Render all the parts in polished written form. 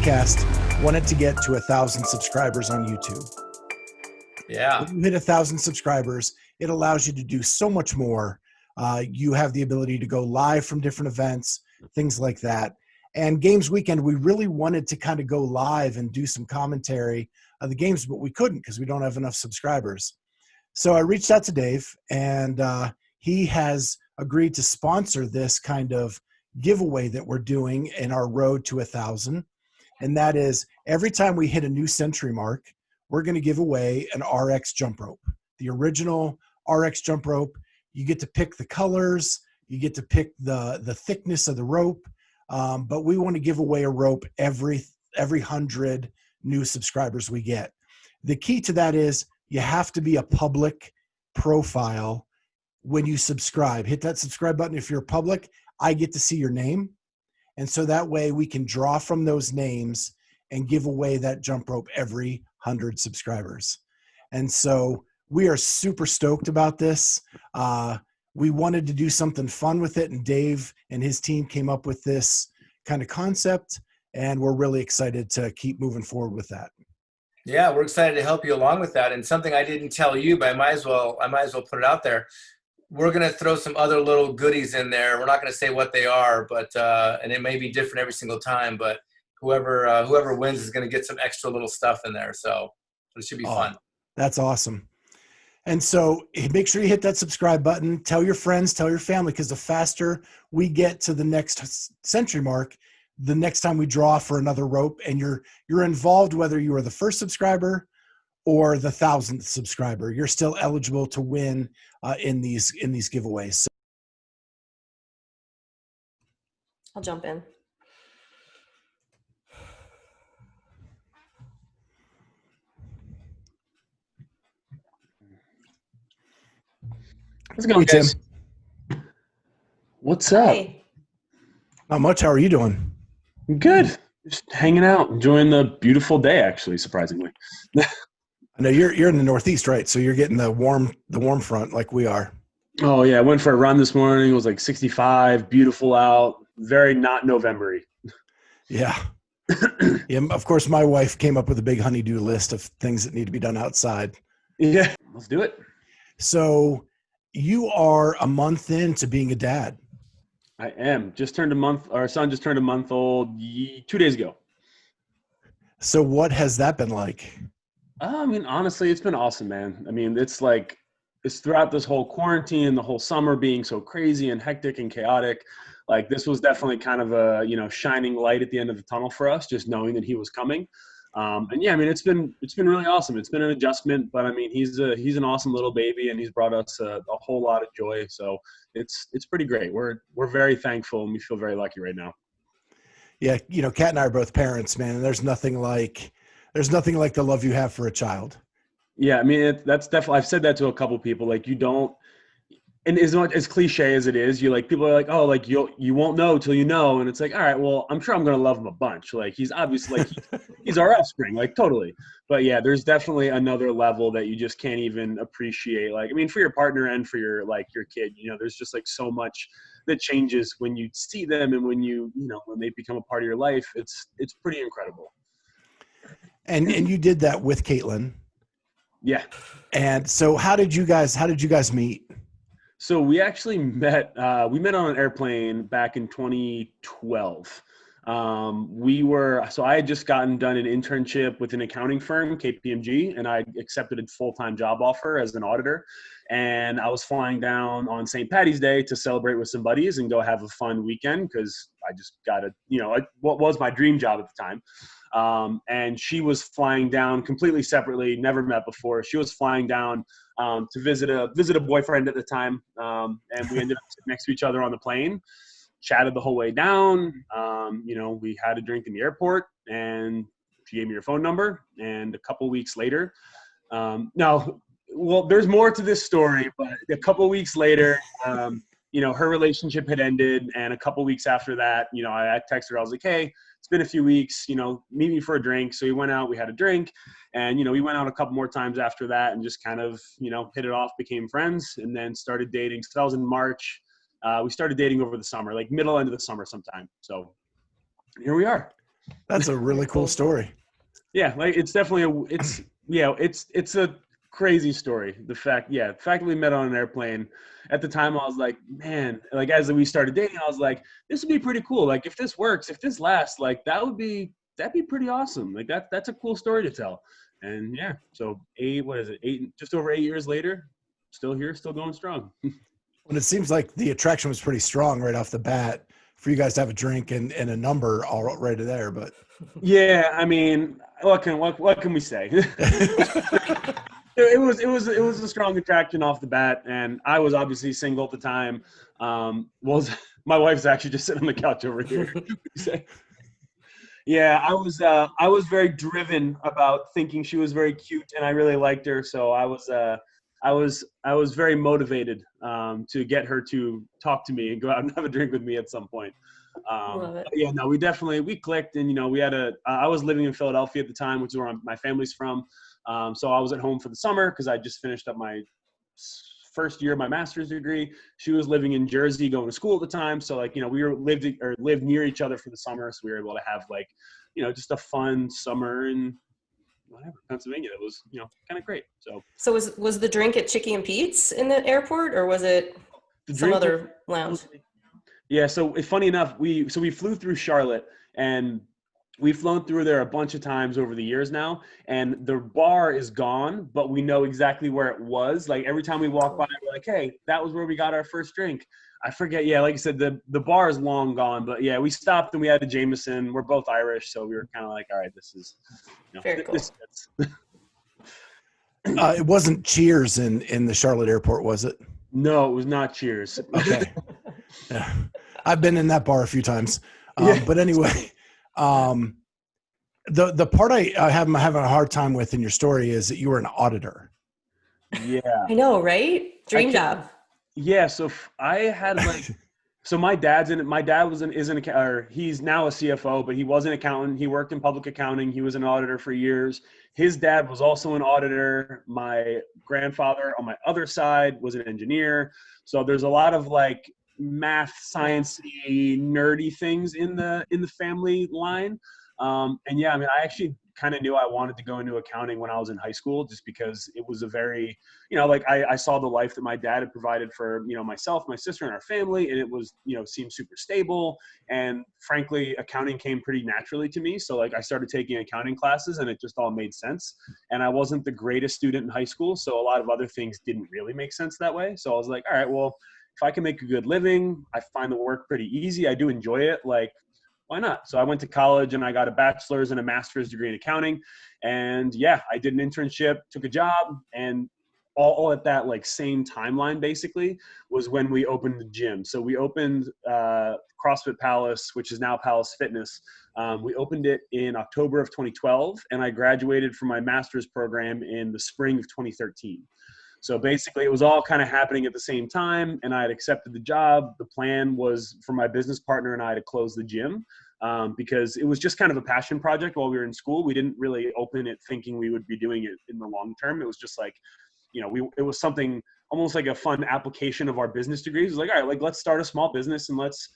podcast wanted to get to 1,000 subscribers on YouTube. Yeah. When you hit 1,000 subscribers, it allows you to do so much more. You have the ability to go live from different events, things like that. And Games Weekend, we really wanted to kind of go live and do some commentary of the games, but we couldn't because we don't have enough subscribers. So I reached out to Dave, and he has agreed to sponsor this kind of giveaway that we're doing in our road to 1,000. And that is every time we hit a new century mark, we're going to give away an RX jump rope, the original RX jump rope. You get to pick the colors, you get to pick the thickness of the rope, but we want to give away a rope every 100 new subscribers we get. The key to that is you have to be a public profile when you subscribe. Hit that subscribe button. If you're public, I get to see your name. And so that way we can draw from those names and give away that jump rope every 100 subscribers. And so we are super stoked about this. We wanted to do something fun with it, and Dave and his team came up with this kind of concept, and we're really excited to keep moving forward with that. Yeah, we're excited to help you along with that. And something I didn't tell you, but I might as well put it out there. We're going to throw some other little goodies in there. We're not going to say what they are, but and it may be different every single time, but whoever wins is going to get some extra little stuff in there. So it should be fun. That's awesome. And so make sure you hit that subscribe button. Tell your friends, tell your family, because the faster we get to the next century mark, the next time we draw for another rope, and you're involved, whether you are the first subscriber or the 1,000th subscriber, you're still eligible to win in these giveaways. So I'll jump in. How's it going, guys? What's up? Hey. Not much. How are you doing? Good. Just hanging out, enjoying the beautiful day, actually, surprisingly. I know you're in the Northeast, right? So you're getting the warm front like we are. Oh, yeah. I went for a run this morning. It was like 65, beautiful out, very not November-y. Yeah. Yeah. Of course, my wife came up with a big honey-do list of things that need to be done outside. Yeah. Let's do it. So you are a month into being a dad. I am. Our son just turned a month old 2 days ago. So what has that been like? I mean, honestly, it's been awesome, man. I mean, it's throughout this whole quarantine, the whole summer being so crazy and hectic and chaotic. Like, this was definitely kind of a, shining light at the end of the tunnel for us, just knowing that he was coming. And yeah, I mean, it's been really awesome. It's been an adjustment, but I mean, he's an awesome little baby, and he's brought us a whole lot of joy. So it's pretty great. We're very thankful, and we feel very lucky right now. Yeah. Kat and I are both parents, man. And there's nothing like the love you have for a child. Yeah. I mean, that's definitely, I've said that to a couple people, like, you don't, and as cliche as it is, people are like, oh, like you won't know till you know. And it's like, all right, well, I'm sure I'm going to love him a bunch. Like, he's obviously he's our offspring, like, totally. But yeah, there's definitely another level that you just can't even appreciate. Like, I mean, for your partner and for your kid, there's just like so much that changes when you see them, and when when they become a part of your life. It's pretty incredible. And you did that with Caitlin. Yeah. And so how did you guys meet? So we actually met on an airplane back in 2012. I had just done an internship with an accounting firm, KPMG, and I accepted a full-time job offer as an auditor. And I was flying down on St. Paddy's Day to celebrate with some buddies and go have a fun weekend, because I just got what was my dream job at the time. And she was flying down completely separately, never met before. She was flying down to visit a boyfriend at the time. And we ended up sitting next to each other on the plane, chatted the whole way down. We had a drink in the airport, and she gave me her phone number. And a couple weeks later, there's more to this story, but a couple weeks later, her relationship had ended. And a couple weeks after that, I texted her. I was like, hey, it's been a few weeks, meet me for a drink. So we went out, we had a drink, and, we went out a couple more times after that, and just kind of, hit it off, became friends, and then started dating. So that was in March. We started dating over the summer, like end of the summer sometime. So here we are. That's a really cool story. Yeah, like it's definitely it's a crazy story. The fact that we met on an airplane. At the time, I was like, man, like as we started dating, I was like, this would be pretty cool. Like if this works, if this lasts, like that'd be pretty awesome. Like that's a cool story to tell. And yeah, so just over 8 years later, still here, still going strong. When it seems like the attraction was pretty strong right off the bat for you guys to have a drink and a number all right there, but Yeah, I mean, what can we say? It was a strong attraction off the bat, and I was obviously single at the time. My wife's actually just sitting on the couch over here. Yeah, I was very driven about thinking she was very cute, and I really liked her. So I was very motivated to get her to talk to me and go out and have a drink with me at some point. Love it. Yeah, no, we clicked, and I was living in Philadelphia at the time, which is where my family's from. So I was at home for the summer because I just finished up my first year of my master's degree. She was living in Jersey, going to school at the time. So we lived near each other for the summer, so we were able to have just a fun summer in Pennsylvania. That was kind of great. So was the drink at Chicky and Pete's in the airport, or was it some other lounge? Yeah, so funny enough, we flew through Charlotte, and we've flown through there a bunch of times over the years now, and the bar is gone, but we know exactly where it was. Like every time we walk by, we're like, hey, that was where we got our first drink. I forget. Yeah, like you said, the bar is long gone, but yeah, we stopped and we had a Jameson. We're both Irish, so we were kind of like, all right, this is Very cool. it wasn't Cheers in the Charlotte airport, was it? No, it was not Cheers. Okay. Yeah. I've been in that bar a few times. Yeah. But anyway, the part I'm having a hard time with in your story is that you were an auditor. Yeah. I know, right? Dream job. Yeah. So I had so my dad he's now a CFO, but he was an accountant. He worked in public accounting. He was an auditor for years. His dad was also an auditor. My grandfather on my other side was an engineer. So there's a lot of math, science-y, nerdy things in the family line. And yeah, I mean, I actually kind of knew I wanted to go into accounting when I was in high school, just because it was a very, I saw the life that my dad had provided for, myself, my sister, and our family. And it was, seemed super stable. And frankly, accounting came pretty naturally to me. So I started taking accounting classes, and it just all made sense. And I wasn't the greatest student in high school, so a lot of other things didn't really make sense that way. So I was like, all right, well, if I can make a good living, I find the work pretty easy. I do enjoy it. Why not? So I went to college and I got a bachelor's and a master's degree in accounting. And yeah, I did an internship, took a job, and all at that same timeline basically was when we opened the gym. So we opened CrossFit Pallas, which is now Pallas Fitness. We opened it in October of 2012, and I graduated from my master's program in the spring of 2013. So basically it was all kind of happening at the same time, and I had accepted the job. The plan was for my business partner and I to close the gym because it was just kind of a passion project while we were in school. We didn't really open it thinking we would be doing it in the long term. It was just it was something almost like a fun application of our business degrees. It was all right, let's start a small business and let's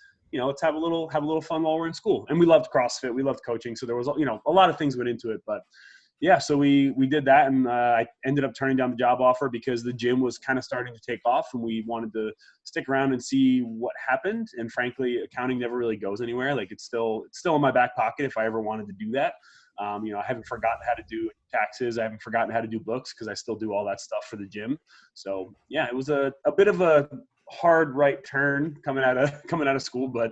have a little fun while we're in school. And we loved CrossFit. We loved coaching. So there was, a lot of things went into it, but yeah, so we did that, and I ended up turning down the job offer because the gym was kind of starting to take off, and we wanted to stick around and see what happened. And frankly, accounting never really goes anywhere. It's still in my back pocket if I ever wanted to do that. I haven't forgotten how to do taxes. I haven't forgotten how to do books because I still do all that stuff for the gym. So yeah, it was a bit of a hard right turn coming out of school, but.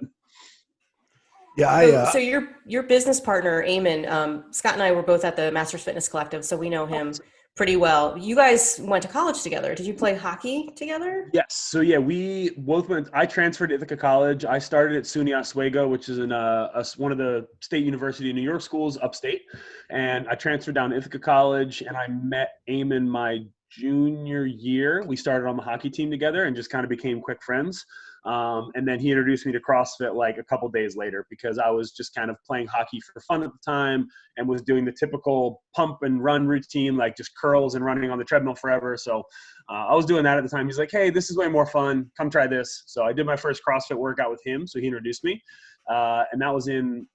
Yeah, so your business partner, Eamon, Scott and I were both at the Masters Fitness Collective, so we know him pretty well. You guys went to college together. Did you play hockey together? Yes. So yeah, we both went. I transferred to Ithaca College. I started at SUNY Oswego, which is in one of the State University of New York schools upstate, and I transferred down to Ithaca College, and I met Eamon my junior year. We started on the hockey team together and just kind of became quick friends. And then he introduced me to CrossFit a couple days later because I was just kind of playing hockey for fun at the time and was doing the typical pump and run routine, just curls and running on the treadmill forever. So I was doing that at the time. He's like, hey, this is way more fun. Come try this. So I did my first CrossFit workout with him. So he introduced me. And that was in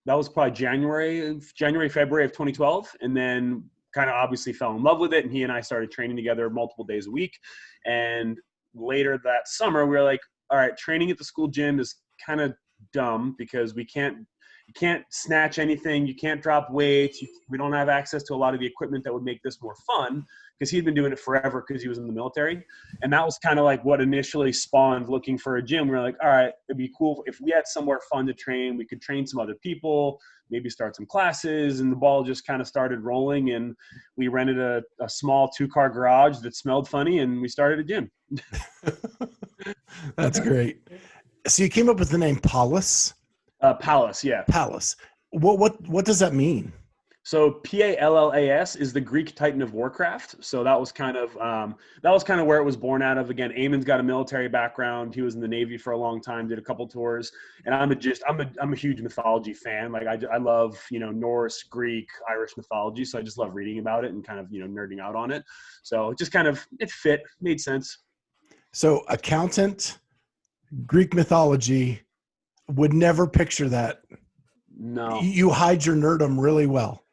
that was probably January, February of 2012. And then kind of obviously fell in love with it. And he and I started training together multiple days a week. And later that summer, we were like, all right, training at the school gym is kind of dumb because you can't snatch anything. You can't drop weights. We don't have access to a lot of the equipment that would make this more fun, because he'd been doing it forever because he was in the military. And that was kind of like what initially spawned looking for a gym. We were like, all right, it'd be cool if we had somewhere fun to train. We could train some other people, maybe start some classes. And the ball just kind of started rolling. And we rented a small 2-car garage that smelled funny, and we started a gym. That's great. So you came up with the name Pallas? Pallas, yeah. Pallas. What does that mean? So Pallas is the Greek Titan of Warcraft. So that was kind of where it was born out of. Again, Eamon's got a military background. He was in the Navy for a long time, did a couple tours, and I'm a huge mythology fan. Like I love, Norse, Greek, Irish mythology. So I just love reading about it and kind of, nerding out on it. So it just kind of, it fit, made sense. So accountant, Greek mythology, would never picture that. No. You hide your nerdum really well.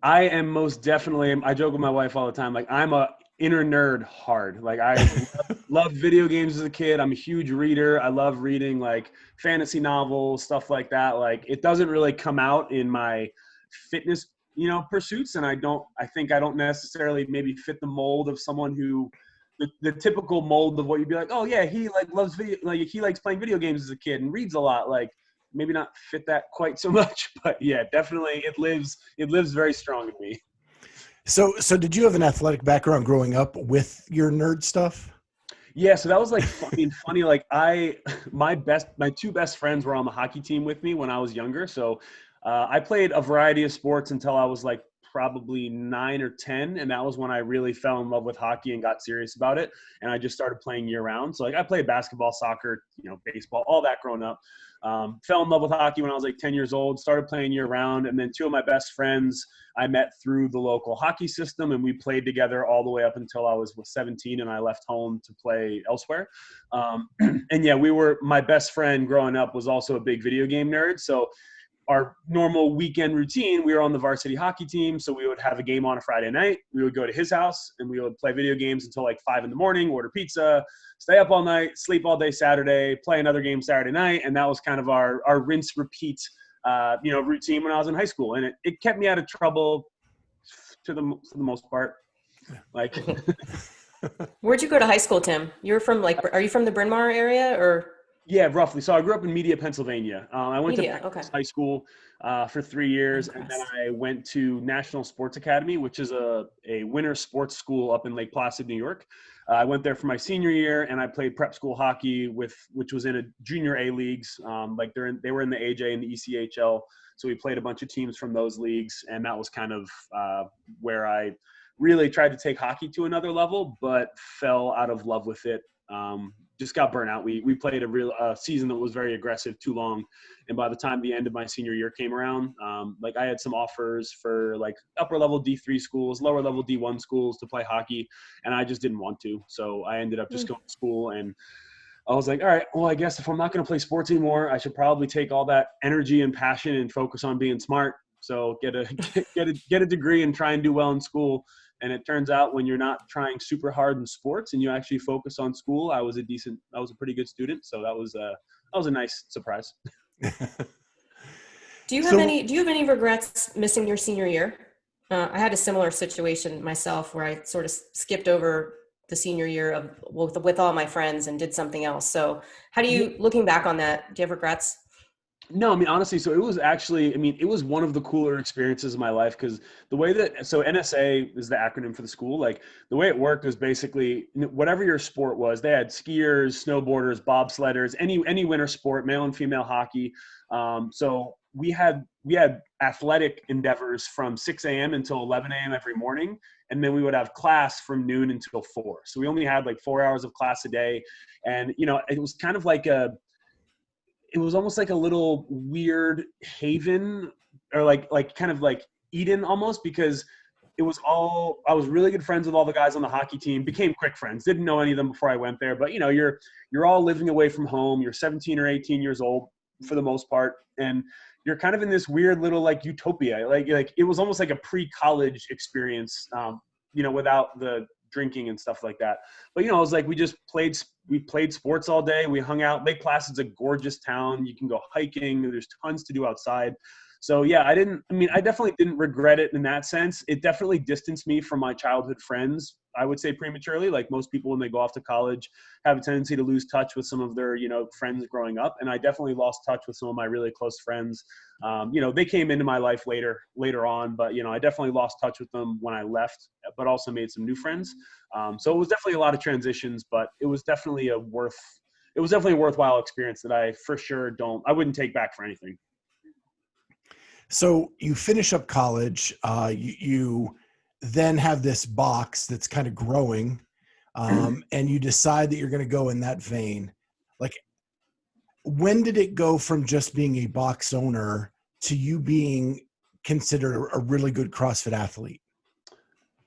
I am most definitely, I joke with my wife all the time, like I'm a inner nerd hard. Like I loved video games as a kid. I'm a huge reader. I love reading like fantasy novels, stuff like that. Like it doesn't really come out in my fitness, pursuits. And I think I don't necessarily maybe fit the mold of someone who, the typical mold of what you'd be like, oh yeah, he like loves video, like he likes playing video games as a kid and reads a lot. Like maybe not fit that quite so much, but yeah, definitely it lives very strong in me. So did you have an athletic background growing up with your nerd stuff? Yeah, so that was like funny. Like my 2 best friends were on the hockey team with me when I was younger. So I played a variety of sports until I was like probably 9 or 10. And that was when I really fell in love with hockey and got serious about it. And I just started playing year round. So like I played basketball, soccer, baseball, all that growing up. Fell in love with hockey when I was like 10 years old, started playing year round. And then 2 of my best friends I met through the local hockey system, and we played together all the way up until I was 17 and I left home to play elsewhere. And yeah, my best friend growing up was also a big video game nerd. So our normal weekend routine, we were on the varsity hockey team. So we would have a game on a Friday night. We would go to his house and we would play video games until like 5 a.m, order pizza, stay up all night, sleep all day Saturday, play another game Saturday night. And that was kind of our rinse repeat, routine when I was in high school. And it kept me out of trouble for the most part. Like, Where'd you go to high school, Tim? Are you from the Bryn Mawr area or? Yeah, roughly. So I grew up in Media, Pennsylvania. I went to high school for 3 years, and then I went to National Sports Academy, which is a winter sports school up in Lake Placid, New York. I went there for my senior year, and I played prep school hockey which was in a junior A leagues. They were in the AJ and the ECHL, so we played a bunch of teams from those leagues, and that was kind of where I really tried to take hockey to another level, but fell out of love with it. Just got burnt out. We played a real season that was very aggressive, too long. And by the time the end of my senior year came around, I had some offers for like upper level D3 schools, lower level D1 schools to play hockey. And I just didn't want to. So I ended up just going to school, and I was like, all right, well, I guess if I'm not going to play sports anymore, I should probably take all that energy and passion and focus on being smart. So get a degree and try and do well in school. And it turns out when you're not trying super hard in sports and you actually focus on school, I was a pretty good student. So that was a nice surprise. Do you have any regrets missing your senior year? I had a similar situation myself where I sort of skipped over the senior year with all my friends and did something else. So how do you, looking back on that, do you have regrets? No, I mean, honestly, so it was actually, it was one of the cooler experiences of my life, because the way so NSA is the acronym for the school. Like the way it worked was basically whatever your sport was, they had skiers, snowboarders, bobsledders, any winter sport, male and female hockey. So we had athletic endeavors from 6 a.m. until 11 a.m. every morning. And then we would have class from noon until 4. So we only had like 4 hours of class a day. And, it was kind of like it was almost like a little weird haven, or like kind of like Eden almost, because I was really good friends with all the guys on the hockey team, became quick friends, didn't know any of them before I went there. But, you're all living away from home. You're 17 or 18 years old for the most part. And, you're kind of in this weird little like utopia. Like it was almost like a pre-college experience, without the drinking and stuff like that. But, it was like, we played sports all day. We hung out. Lake Placid's a gorgeous town. You can go hiking. There's tons to do outside. So yeah, I definitely didn't regret it in that sense. It definitely distanced me from my childhood friends, I would say prematurely. Like most people, when they go off to college, have a tendency to lose touch with some of their, friends growing up. And I definitely lost touch with some of my really close friends. They came into my life later on, but, I definitely lost touch with them when I left, but also made some new friends. So it was definitely a lot of transitions, but it was definitely a worthwhile experience that I for sure I wouldn't take back for anything. So you finish up college, you then have this box that's kind of growing, and you decide that you're going to go in that vein. Like, when did it go from just being a box owner to you being considered a really good CrossFit athlete?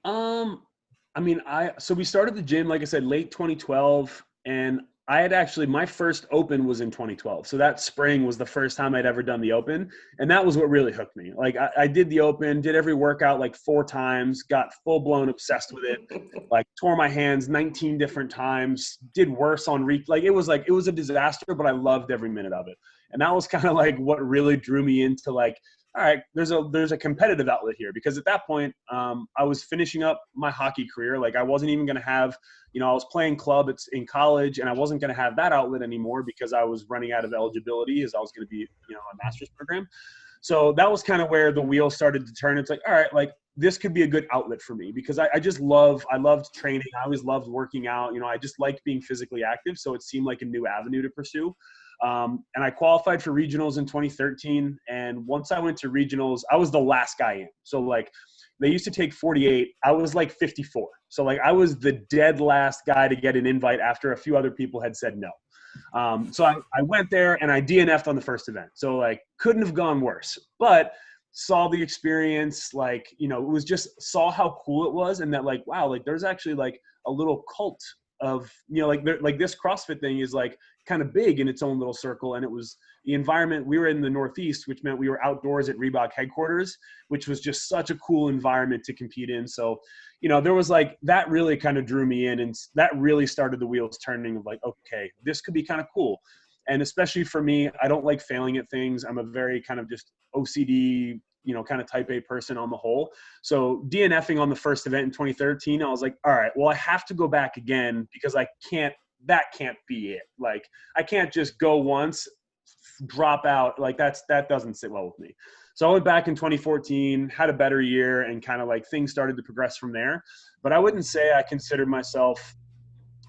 So we started the gym, like I said, late 2012, and I had my first open was in 2012. So that spring was the first time I'd ever done the open. And that was what really hooked me. Like I did the open, did every workout like 4 times, got full blown obsessed with it, like tore my hands 19 different times, did worse on it was a disaster, but I loved every minute of it. And that was kind of like what really drew me into like, all right, there's a competitive outlet here, because at that point, I was finishing up my hockey career. Like I wasn't even going to have, I was playing club in college, and I wasn't going to have that outlet anymore because I was running out of eligibility as I was going to be, a master's program. So that was kind of where the wheel started to turn. It's like, all right, like this could be a good outlet for me, because I loved training. I always loved working out. I just liked being physically active. So it seemed like a new avenue to pursue. And I qualified for regionals in 2013. And once I went to regionals, I was the last guy in. So like they used to take 48. I was like 54. So like I was the dead last guy to get an invite after a few other people had said no. So I went there and I DNF'd on the first event. So like couldn't have gone worse, but saw the experience, like, it was just saw how cool it was. And that like, wow, like there's actually like a little cult of, like this CrossFit thing is like kind of big in its own little circle. And it was the environment. We were in the Northeast, which meant we were outdoors at Reebok headquarters, which was just such a cool environment to compete in. So, there was like, that really kind of drew me in, and that really started the wheels turning of like, okay, this could be kind of cool. And especially for me, I don't like failing at things. I'm a very kind of just OCD, kind of type A person on the whole. So DNFing on the first event in 2013, I was like, all right, well, I have to go back again, because that can't be it. Like I can't just go once, drop out. Like that doesn't sit well with me. So I went back in 2014, had a better year, and kind of like things started to progress from there. But I wouldn't say I considered myself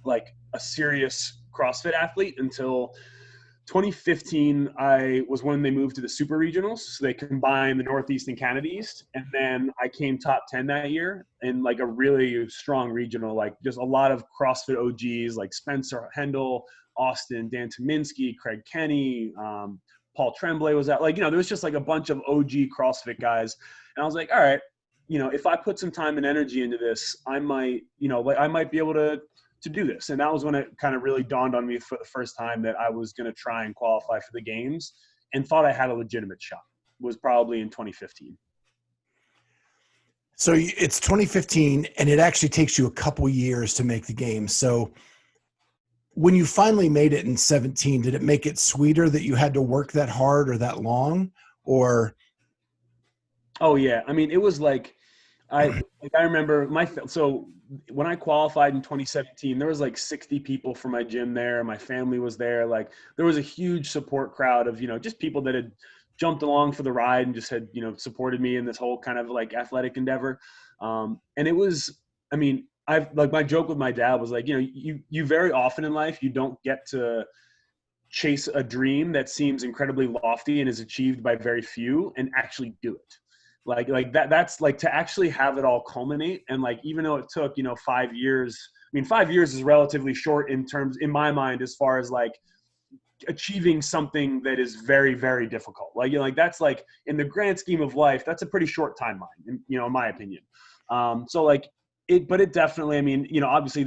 like a serious CrossFit athlete until 2015. I was when they moved to the super regionals. So they combined the Northeast and Canada East. And then I came top 10 that year in like a really strong regional, like just a lot of CrossFit OGs like Spencer Hendel, Austin, Dan Tominski, Craig Kenny, Paul Tremblay was out. Like, there was just like a bunch of OG CrossFit guys. And I was like, all right, if I put some time and energy into this, I might, I might be able to do this. And that was when it kind of really dawned on me for the first time that I was going to try and qualify for the games, and thought I had a legitimate shot. Was probably in 2015. So it's 2015, and it actually takes you a couple years to make the games. So when you finally made it in 17, did it make it sweeter that you had to work that hard or that long, or? Oh yeah. I mean, it was like, I remember so when I qualified in 2017, there was like 60 people from my gym there. My family was there. Like there was a huge support crowd of, just people that had jumped along for the ride and just had, supported me in this whole kind of like athletic endeavor. And it was, I mean, my joke with my dad was like, you very often in life, you don't get to chase a dream that seems incredibly lofty and is achieved by very few and actually do it. Like that's like to actually have it all culminate. And like, even though it took, 5 years, I mean, 5 years is relatively short in my mind, as far as like achieving something that is very, very difficult. Like, that's like in the grand scheme of life, that's a pretty short timeline, in my opinion. So like but it definitely, I mean, obviously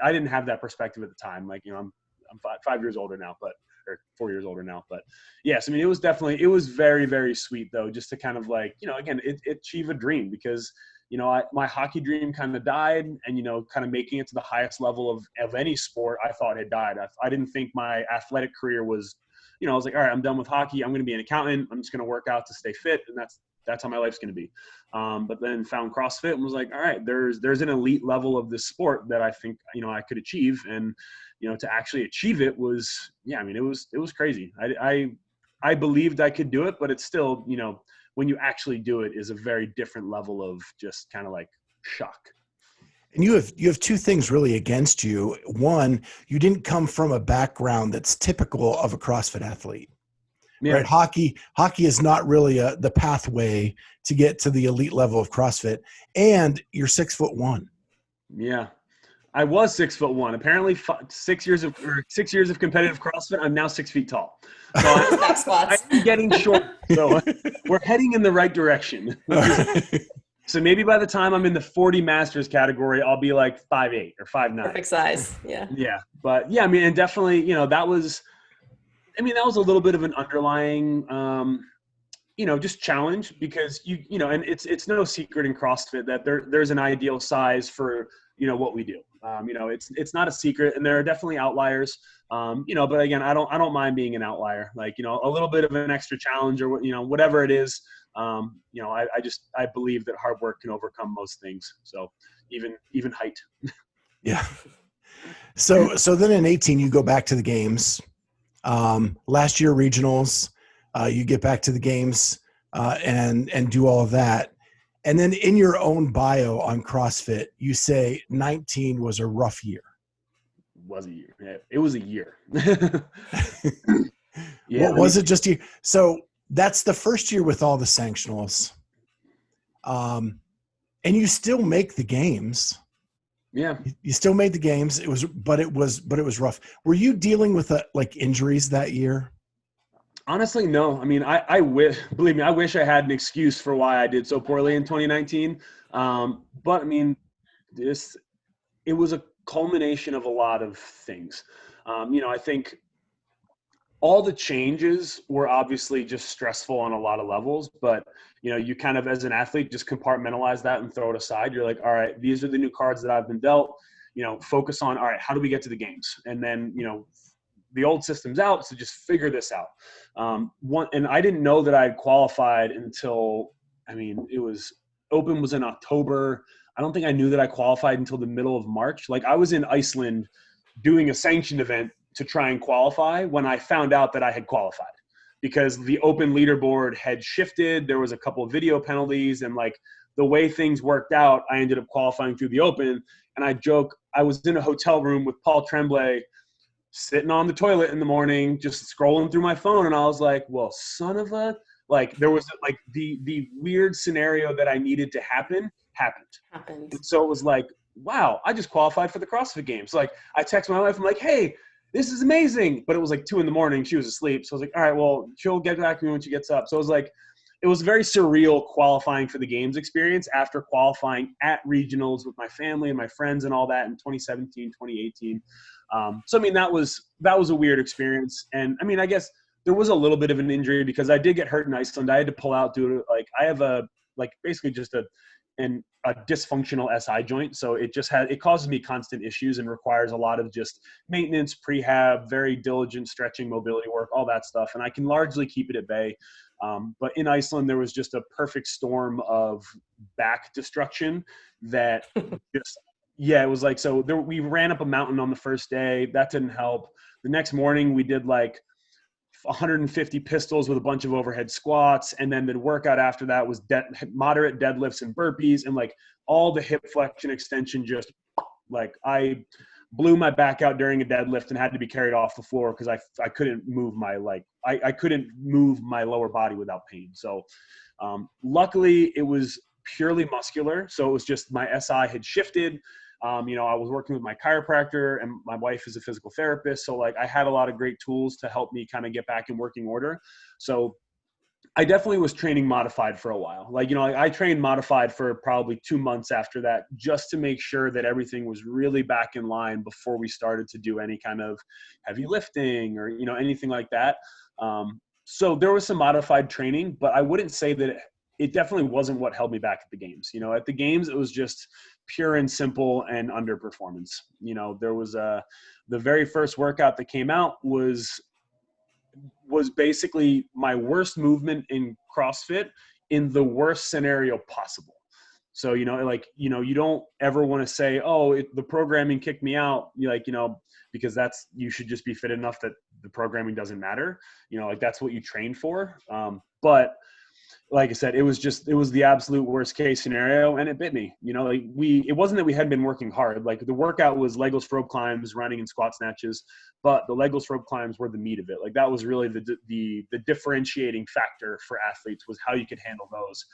I didn't have that perspective at the time. Like, I'm 5 years older now, but or 4 years older now. But yes, I mean, it was very, very sweet though, just to kind of like, again, achieve a dream, because, my hockey dream kind of died, and, kind of making it to the highest level of any sport I thought had died. I didn't think my athletic career was, I was like, all right, I'm done with hockey. I'm going to be an accountant. I'm just going to work out to stay fit. And that's how my life's going to be. But then found CrossFit and was like, all right, there's an elite level of this sport that I think, I could achieve. And, to actually achieve it was, it was crazy. I believed I could do it, but it's still, when you actually do it is a very different level of just kind of like shock. And you have two things really against you. One, you didn't come from a background that's typical of a CrossFit athlete. Yeah. Right? Hockey is not really the pathway to get to the elite level of CrossFit. And you're 6'1". Yeah, I was 6'1". Apparently, 6 years of competitive CrossFit, I'm now 6 feet tall. So I'm getting short. So we're heading in the right direction. So maybe by the time I'm in the 40 masters category, I'll be like 5'8" or 5'9". Perfect size. Yeah. Yeah. But yeah, I mean, and definitely, that was a little bit of an underlying, just challenge, because and it's no secret in CrossFit that there's an ideal size for, what we do. It's not a secret, and there are definitely outliers. But again, I don't mind being an outlier, like, a little bit of an extra challenge, or whatever it is. I believe that hard work can overcome most things. So even height. Yeah. So then in 18, you go back to the games. Last year regionals, you get back to the games, and do all of that. And then in your own bio on CrossFit, you say 19 was a rough year. Was a year. Yeah, it was a year. Yeah. What was it? Just you? So that's the first year with all the sanctionals. And you still make the games. Yeah. You still made the games. But it was rough. Were you dealing with like injuries that year? Honestly, no. I mean, I wish I had an excuse for why I did so poorly in 2019. But I mean, it was a culmination of a lot of things. I think all the changes were obviously just stressful on a lot of levels, but you kind of, as an athlete, just compartmentalize that and throw it aside. You're like, all right, these are the new cards that I've been dealt, focus on, all right, how do we get to the games? And then, the old system's out, so just figure this out. And I didn't know that I had qualified until, Open was in October. I don't think I knew that I qualified until the middle of March. Like, I was in Iceland doing a sanctioned event to try and qualify when I found out that I had qualified, because the Open leaderboard had shifted. There was a couple of video penalties, and like the way things worked out, I ended up qualifying through the Open. And I joke, I was in a hotel room with Paul Tremblay, sitting on the toilet in the morning, just scrolling through my phone. And I was like, well, son of a, like, there was like the weird scenario that I needed to happened. And so it was like, wow, I just qualified for the CrossFit Games. Like, I text my wife, I'm like, hey, this is amazing. But it was like 2 a.m. She was asleep. So I was like, all right, well, she'll get back to me when she gets up. So it was like, it was a very surreal qualifying for the games experience after qualifying at regionals with my family and my friends and all that in 2017, 2018. So, that was a weird experience. And I guess there was a little bit of an injury because I did get hurt in Iceland. I had to pull out due to, like, I have basically just a dysfunctional SI joint. So it causes me constant issues and requires a lot of just maintenance, prehab, very diligent stretching, mobility work, all that stuff. And I can largely keep it at bay. But in Iceland, there was just a perfect storm of back destruction that just, it was like, so we ran up a mountain on the first day. That didn't help. The next morning we did like 150 pistols with a bunch of overhead squats. And then the workout after that was moderate deadlifts and burpees, and like all the hip flexion extension, just like I blew my back out during a deadlift and had to be carried off the floor because I couldn't move I couldn't move my lower body without pain. So luckily it was purely muscular. So it was just my SI had shifted. I was working with my chiropractor, and my wife is a physical therapist. So like I had a lot of great tools to help me kind of get back in working order. So I definitely was training modified for a while. Like, you know, I trained modified for probably 2 months after that, just to make sure that everything was really back in line before we started to do any kind of heavy lifting or, you know, anything like that. So there was some modified training, but I wouldn't say that it definitely wasn't what held me back at the games. You know, at the games, it was just pure and simple and underperformance. You know, there was the very first workout that came out was basically my worst movement in CrossFit in the worst scenario possible. So, you know, like, you know, you don't ever want to say, oh, the programming kicked me out. You like, you know, because you should just be fit enough that the programming doesn't matter. You know, like that's what you train for. But like I said, it was the absolute worst case scenario, and it bit me. You know, like it wasn't that we hadn't been working hard. Like the workout was legless rope climbs, running and squat snatches, but the legless rope climbs were the meat of it. Like that was really the differentiating factor for athletes, was how you could handle those.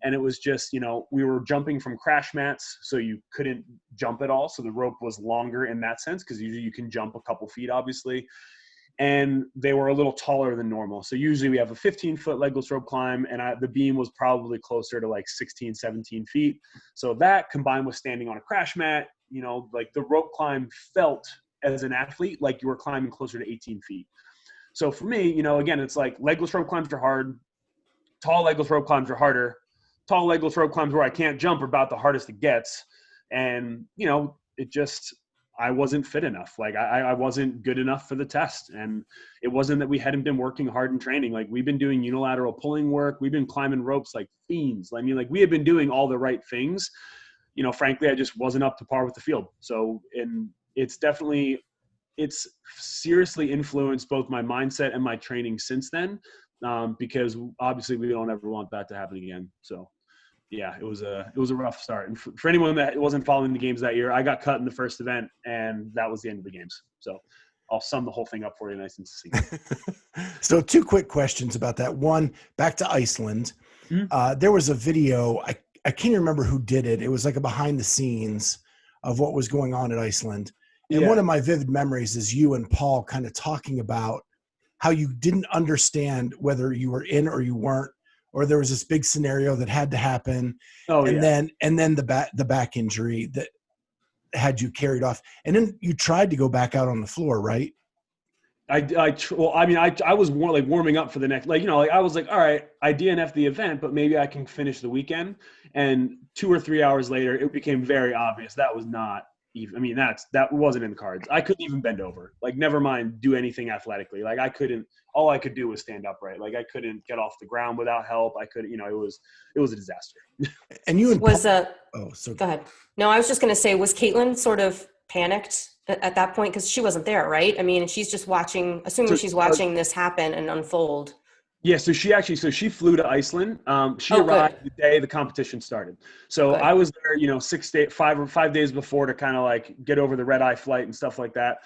And it was just, you know, we were jumping from crash mats, so you couldn't jump at all. So the rope was longer in that sense, because usually you can jump a couple feet, obviously. And they were a little taller than normal. So usually we have a 15-foot legless rope climb, and the beam was probably closer to like 16, 17 feet. So that, combined with standing on a crash mat, you know, like the rope climb felt, as an athlete, like you were climbing closer to 18 feet. So for me, you know, again, it's like legless rope climbs are hard. Tall legless rope climbs are harder. Tall legless rope climbs where I can't jump are about the hardest it gets. And, you know, I wasn't fit enough. Like I wasn't good enough for the test. And it wasn't that we hadn't been working hard in training. Like we've been doing unilateral pulling work. We've been climbing ropes like fiends. I mean, like we had been doing all the right things. You know, frankly, I just wasn't up to par with the field. So, and it's seriously influenced both my mindset and my training since then. Because obviously we don't ever want that to happen again. So yeah, it was a rough start. And for anyone that wasn't following the games that year, I got cut in the first event, and that was the end of the games. So I'll sum the whole thing up for you nice and succinct. So 2 quick questions about that. One, back to Iceland. Mm-hmm. There was a video, I can't remember who did it. It was like a behind the scenes of what was going on at Iceland. And one of my vivid memories is you and Paul kind of talking about how you didn't understand whether you were in or you weren't, or there was this big scenario that had to happen. And then the back injury that had you carried off. And then you tried to go back out on the floor, right? I was more like warming up for the next, like, you know, like I was like, all right, I DNF'd the event, but maybe I can finish the weekend. And 2 or 3 hours later, it became very obvious that was not even, I mean, that wasn't in the cards. I couldn't even bend over, like, never mind do anything athletically. Like all I could do was stand upright. Like I couldn't get off the ground without help. I could, you know, it was a disaster. And you and go ahead. No, I was just going to say, was Caitlin sort of panicked at that point? Cause she wasn't there, right? I mean, she's just watching, assuming she's watching this happen and unfold. Yeah, so she flew to Iceland. She arrived the day the competition started. So I was there, you know, 5 days before to kind of like get over the red eye flight and stuff like that.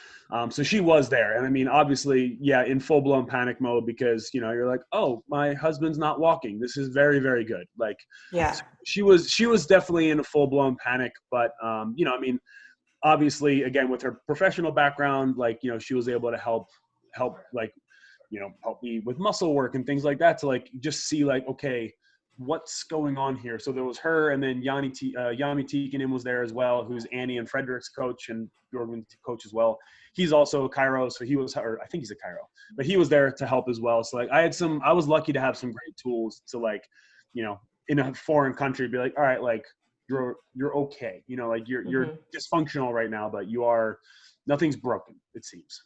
So she was there. And I mean, obviously, yeah, in full blown panic mode, because, you know, you're like, oh, my husband's not walking. This is very, very good. Like, yeah, she was definitely in a full blown panic. But, you know, I mean, obviously, again, with her professional background, like, you know, she was able to help like, you know, help me with muscle work and things like that, to like just see like, okay, what's going on here. So there was her, and then Yami Tikkanen was there as well, who's Annie and Frederick's coach and Jorgen's coach as well. He's also a chiro, so I think he's a chiro, but he was there to help as well. So like I was lucky to have some great tools to, like, you know, in a foreign country, be like, all right, like you're okay, you know, like you're dysfunctional right now, but nothing's broken, it seems.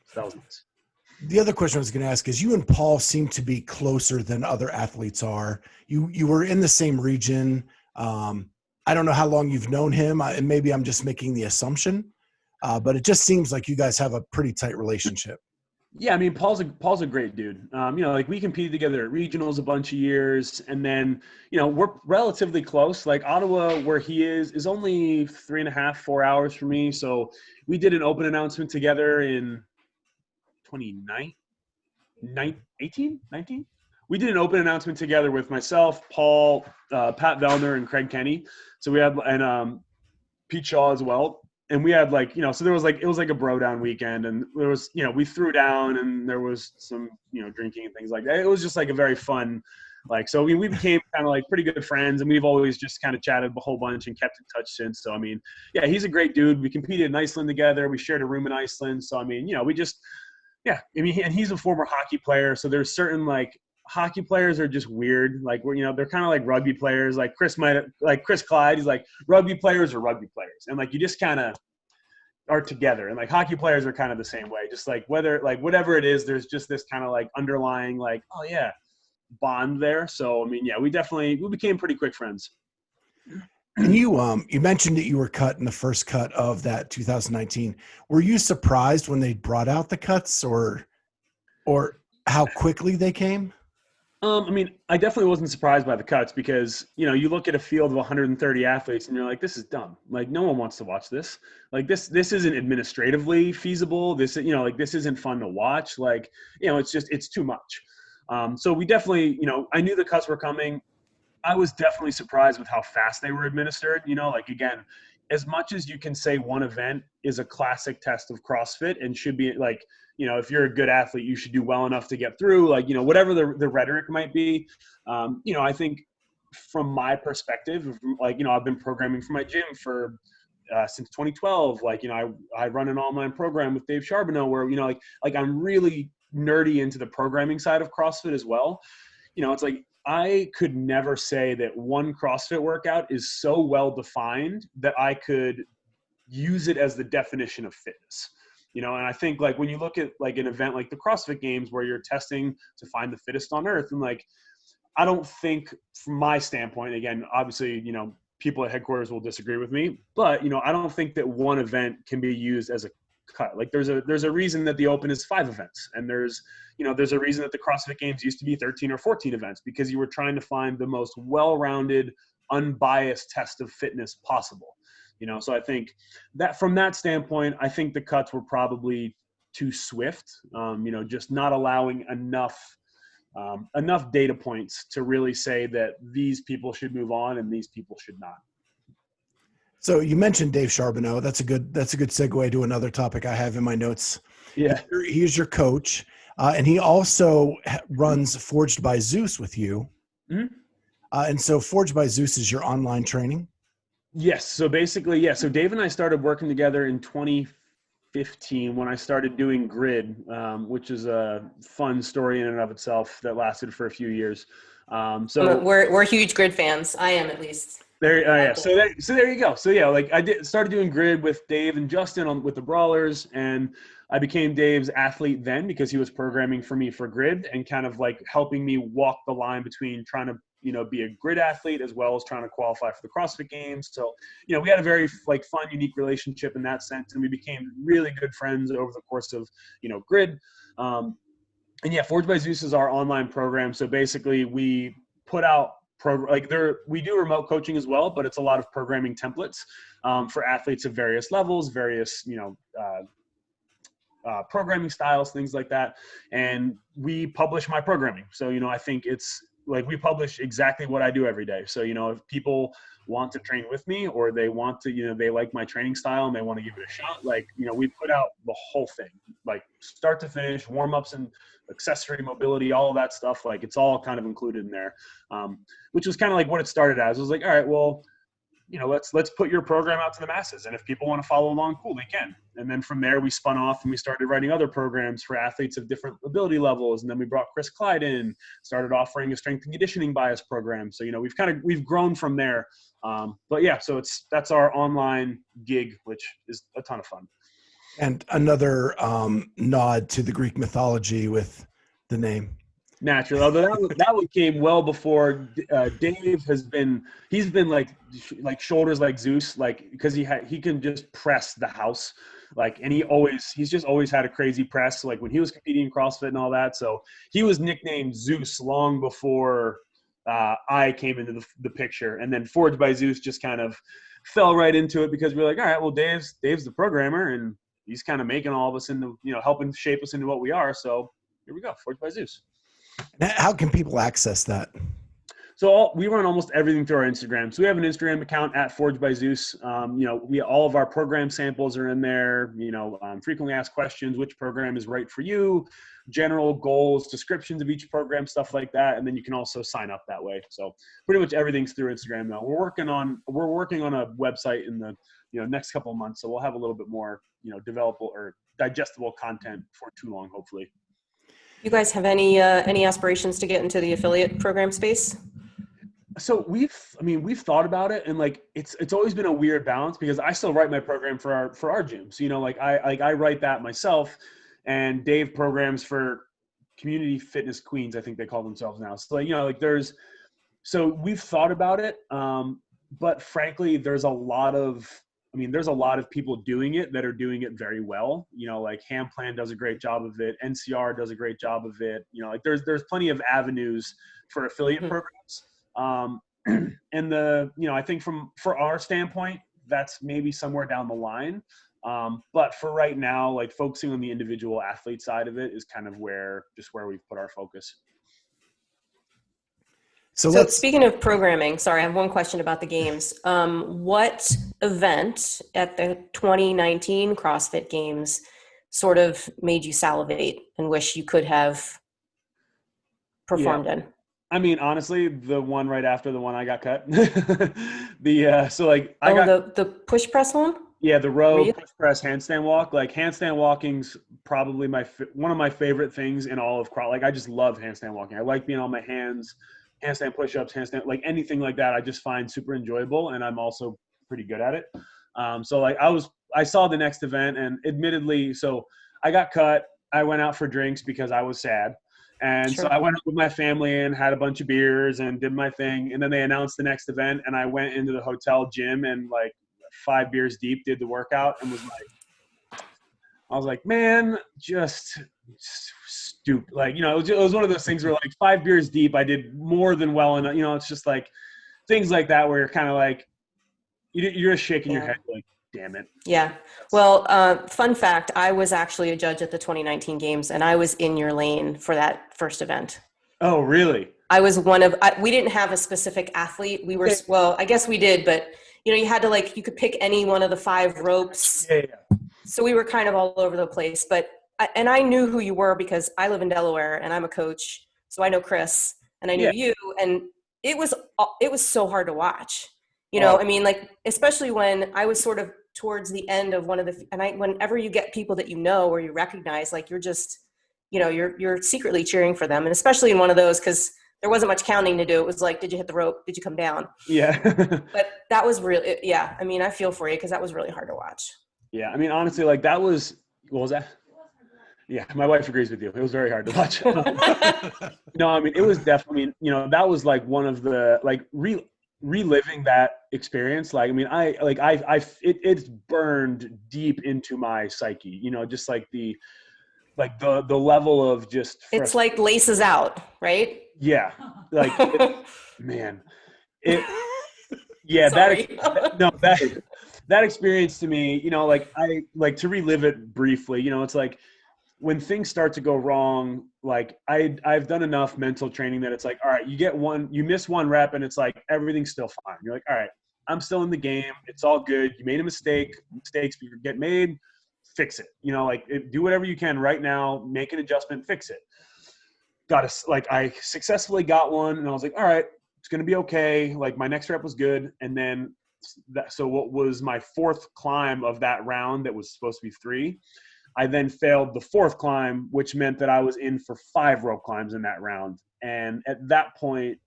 So that was nice. The other question I was going to ask is, you and Paul seem to be closer than other athletes are. You were in the same region. I don't know how long you've known him, and maybe I'm just making the assumption, but it just seems like you guys have a pretty tight relationship. Yeah, I mean, Paul's a great dude. You know, like we competed together at regionals a bunch of years, and then, you know, we're relatively close. Like Ottawa, where he is only 3.5, 4 hours from me. So we did an open announcement together in 2018, 19. We did an open announcement together with myself, Paul, Pat Vellner, and Craig Kenny. So we had, and Pete Shaw as well. and we had like, so there was like, it was like a bro down weekend, and there was, we threw down, and there was some, drinking and things like that. It was just like a very fun, like, so we became kind of like pretty good friends, and we've always just kind of chatted a whole bunch and kept in touch since. So, I mean, yeah, he's a great dude. We competed in Iceland together. We shared a room in Iceland. So, I mean, we just, yeah, I mean, and he's a former hockey player. So there's certain like, hockey players are just weird. Like they're kind of like rugby players. Like Chris Clyde, he's like, rugby players are rugby players. And like, you just kind of are together. And like hockey players are kind of the same way. Just like whatever it is, there's just this kind of like underlying, like, oh yeah, bond there. So, I mean, yeah, we became pretty quick friends. And you mentioned that you were cut in the first cut of that 2019. Were you surprised when they brought out the cuts, or how quickly they came? I mean, I definitely wasn't surprised by the cuts because, you look at a field of 130 athletes and you're like, this is dumb. Like, no one wants to watch this. Like, this isn't administratively feasible. This, like, this isn't fun to watch. Like, it's too much. So we definitely, I knew the cuts were coming. I was definitely surprised with how fast they were administered. Like, again, as much as you can say one event is a classic test of CrossFit and should be like, if you're a good athlete, you should do well enough to get through, like, whatever the rhetoric might be. I think from my perspective, like, I've been programming for my gym since 2012. Like, I run an online program with Dave Charbonneau where, like I'm really nerdy into the programming side of CrossFit as well. It's like, I could never say that one CrossFit workout is so well defined that I could use it as the definition of fitness. And I think like when you look at like an event like the CrossFit Games where you're testing to find the fittest on earth, and like, I don't think from my standpoint, again, obviously, people at headquarters will disagree with me, but, I don't think that one event can be used as a cut. Like there's a reason that the Open is 5 events, and there's a reason that the CrossFit Games used to be 13 or 14 events, because you were trying to find the most well-rounded, unbiased test of fitness possible. So I think that from that standpoint, I think the cuts were probably too swift, just not allowing enough data points to really say that these people should move on and these people should not. So you mentioned Dave Charbonneau. That's a good segue to another topic I have in my notes. Yeah. He's your coach. And he also runs Forged by Zeus with you. Mm-hmm. And so Forged by Zeus is your online training? Yes. So basically, yeah. So Dave and I started working together in 2015 when I started doing Grid, which is a fun story in and of itself that lasted for a few years. So we're huge Grid fans. I am, at least. There, yeah. So there you go. So yeah, like started doing Grid with Dave and Justin with the Brawlers, and I became Dave's athlete then because he was programming for me for Grid and kind of like helping me walk the line between trying to, be a Grid athlete as well as trying to qualify for the CrossFit Games. So, we had a very like fun, unique relationship in that sense, and we became really good friends over the course of, Grid. And yeah, Forged by Zeus is our online program. So basically, we put out we do remote coaching as well, but it's a lot of programming templates for athletes of various levels, various programming styles, things like that. And we publish my programming. So I think it's like we publish exactly what I do every day. So if people want to train with me, or they want to they like my training style and they want to give it a shot, like we put out the whole thing, like start to finish, warm-ups and accessory mobility, all of that stuff. Like it's all kind of included in there, which was kind of like what it started as. It was like, all right, well, let's put your program out to the masses, and if people want to follow along, cool, they can. And then from there we spun off and we started writing other programs for athletes of different ability levels, and then we brought Chris Clyde in, started offering a strength and conditioning bias program. So we've grown from there, but yeah, so that's our online gig, which is a ton of fun. And another nod to the Greek mythology with the name. Naturally, although that one came well before. Dave he's been like shoulders like Zeus, like because he can just press the house, like, and he's just always had a crazy press, like when he was competing in CrossFit and all that. So he was nicknamed Zeus long before I came into the picture, and then Forged by Zeus just kind of fell right into it because we were like, all right, well, Dave's the programmer and he's kind of making all of us into helping shape us into what we are. So here we go, Forged by Zeus. How can people access that? So we run almost everything through our Instagram. So we have an Instagram account at Forged by Zeus. All of our program samples are in there. Frequently asked questions, which program is right for you, general goals, descriptions of each program, stuff like that. And then you can also sign up that way. So pretty much everything's through Instagram now. We're working on a website in the next couple of months. So we'll have a little bit more developable or digestible content for too long, hopefully. You guys have any aspirations to get into the affiliate program space? So we've thought about it, and like it's always been a weird balance because I still write my program for our gyms. I write that myself, and Dave programs for Community Fitness Queens, I think they call themselves now. So we've thought about it, but frankly, there's a lot of people doing it that are doing it very well. Like Handplan does a great job of it. NCR does a great job of it. There's plenty of avenues for affiliate programs. And I think for our standpoint, that's maybe somewhere down the line. But for right now, like focusing on the individual athlete side of it is kind of where we've put our focus. So speaking of programming, sorry, I have one question about the games. What event at the 2019 CrossFit Games sort of made you salivate and wish you could have performed in? I mean, honestly, the one right after the one I got cut. The push press one? Yeah, the row push press handstand walk. Like handstand walking's probably one of my favorite things in all of CrossFit. Like I just love handstand walking. I like being on my hands, handstand push-ups, handstand, like anything like that. I just find super enjoyable, and I'm also pretty good at it. So like I saw the next event, and admittedly, so I got cut. I went out for drinks because I was sad. And Sure. So I went up with my family and had a bunch of beers and did my thing. And then they announced the next event, and I went into the hotel gym and like 5 beers deep did the workout and I was like, man, just stupid. Like, it was one of those things where like 5 beers deep, I did more than well enough. It's just like things like that where you're kind of like, you're just shaking your head like, damn it. Yeah. Well, fun fact, I was actually a judge at the 2019 games, and I was in your lane for that first event. Oh, really? I was we didn't have a specific athlete. We were, well, I guess we did, but you had to you could pick any one of the 5 ropes. Yeah. So we were kind of all over the place, and I knew who you were because I live in Delaware and I'm a coach. So I know Chris and I knew you, and it was so hard to watch. I mean, like, especially when I was sort of towards the end of one of the, and whenever you get people that or you recognize, like you're just, you're secretly cheering for them. And especially in one of those, because there wasn't much counting to do. It was like, did you hit the rope? Did you come down? Yeah. But that was really, I mean, I feel for you because that was really hard to watch. Yeah. I mean, honestly, like what was that? Yeah. My wife agrees with you. It was very hard to watch. No, I mean, it was definitely, that was like one of the, like reliving that experience. Like, I mean, it's burned deep into my psyche, just like the level of just, it's like laces out, right? Yeah. Like, man, that experience to me, I like to relive it briefly, it's like when things start to go wrong, like I've done enough mental training that it's like, all right, you miss one rep and it's like, everything's still fine. You're like, all right, I'm still in the game. It's all good. You made a mistake. Mistakes get made, fix it. Do whatever you can right now, make an adjustment, fix it. I successfully got one and I was like, all right, it's going to be okay. Like my next rep was good. And then so what was my 4th climb of that round that was supposed to be 3, I then failed the 4th climb, which meant that I was in for 5 rope climbs in that round. And at that point,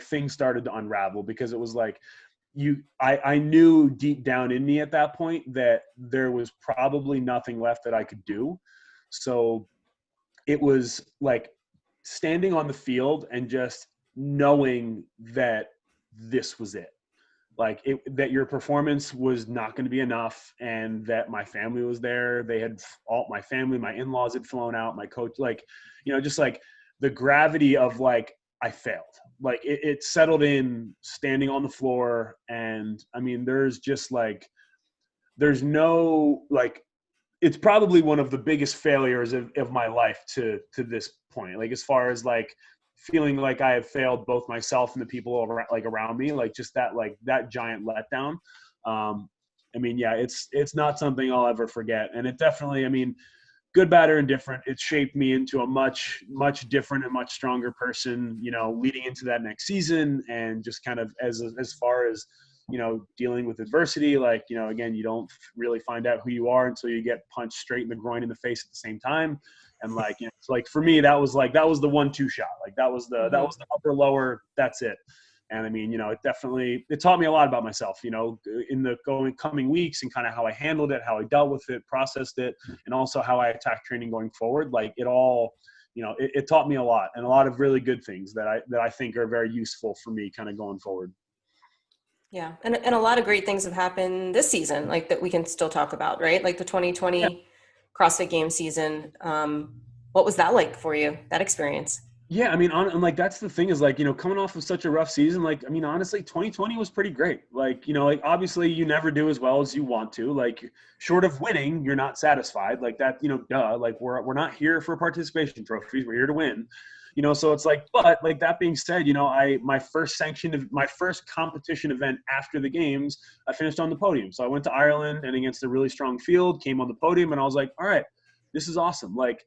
things started to unravel because it was like, I knew deep down in me at that point that there was probably nothing left that I could do. So it was like standing on the field and just knowing that this was it. Like that your performance was not going to be enough, and that my family was there. They had my family, my in-laws had flown out, my coach, just like the gravity of like, I failed. Like it settled in standing on the floor. And I mean, it's probably one of the biggest failures of my life to this point. Like, as far as like feeling like I have failed both myself and the people around me, like just that giant letdown. I mean, yeah, it's not something I'll ever forget. And it definitely, I mean, good, bad, or indifferent, it shaped me into a much, much different and much stronger person, you know, leading into that next season. And just kind of as far as, you know, dealing with adversity, like, you know, again, you don't really find out who you are until you get punched straight in the groin in the face at the same time. And like, you know, it's like for me, that was the 1-2 shot. Like that was the upper lower, that's it. And I mean, you know, it taught me a lot about myself, you know, in the coming weeks, and kind of how I handled it, how I dealt with it, processed it, and also how I attack training going forward. Like it all, you know, it taught me a lot, and a lot of really good things that I think are very useful for me kind of going forward. Yeah. And a lot of great things have happened this season, like that we can still talk about, right? Like the 2020 CrossFit Games season. What was that like for you, that experience? Yeah, I mean, and like that's the thing is like, you know, coming off of such a rough season, like, I mean, honestly, 2020 was pretty great. Like, you know, like obviously you never do as well as you want to. Like, short of winning, you're not satisfied. Like that, you know, duh. Like we're not here for participation trophies. We're here to win. You know, so it's like, but like that being said, you know, my first competition event after the games, I finished on the podium. So I went to Ireland and against a really strong field, came on the podium, and I was like, all right, this is awesome. Like,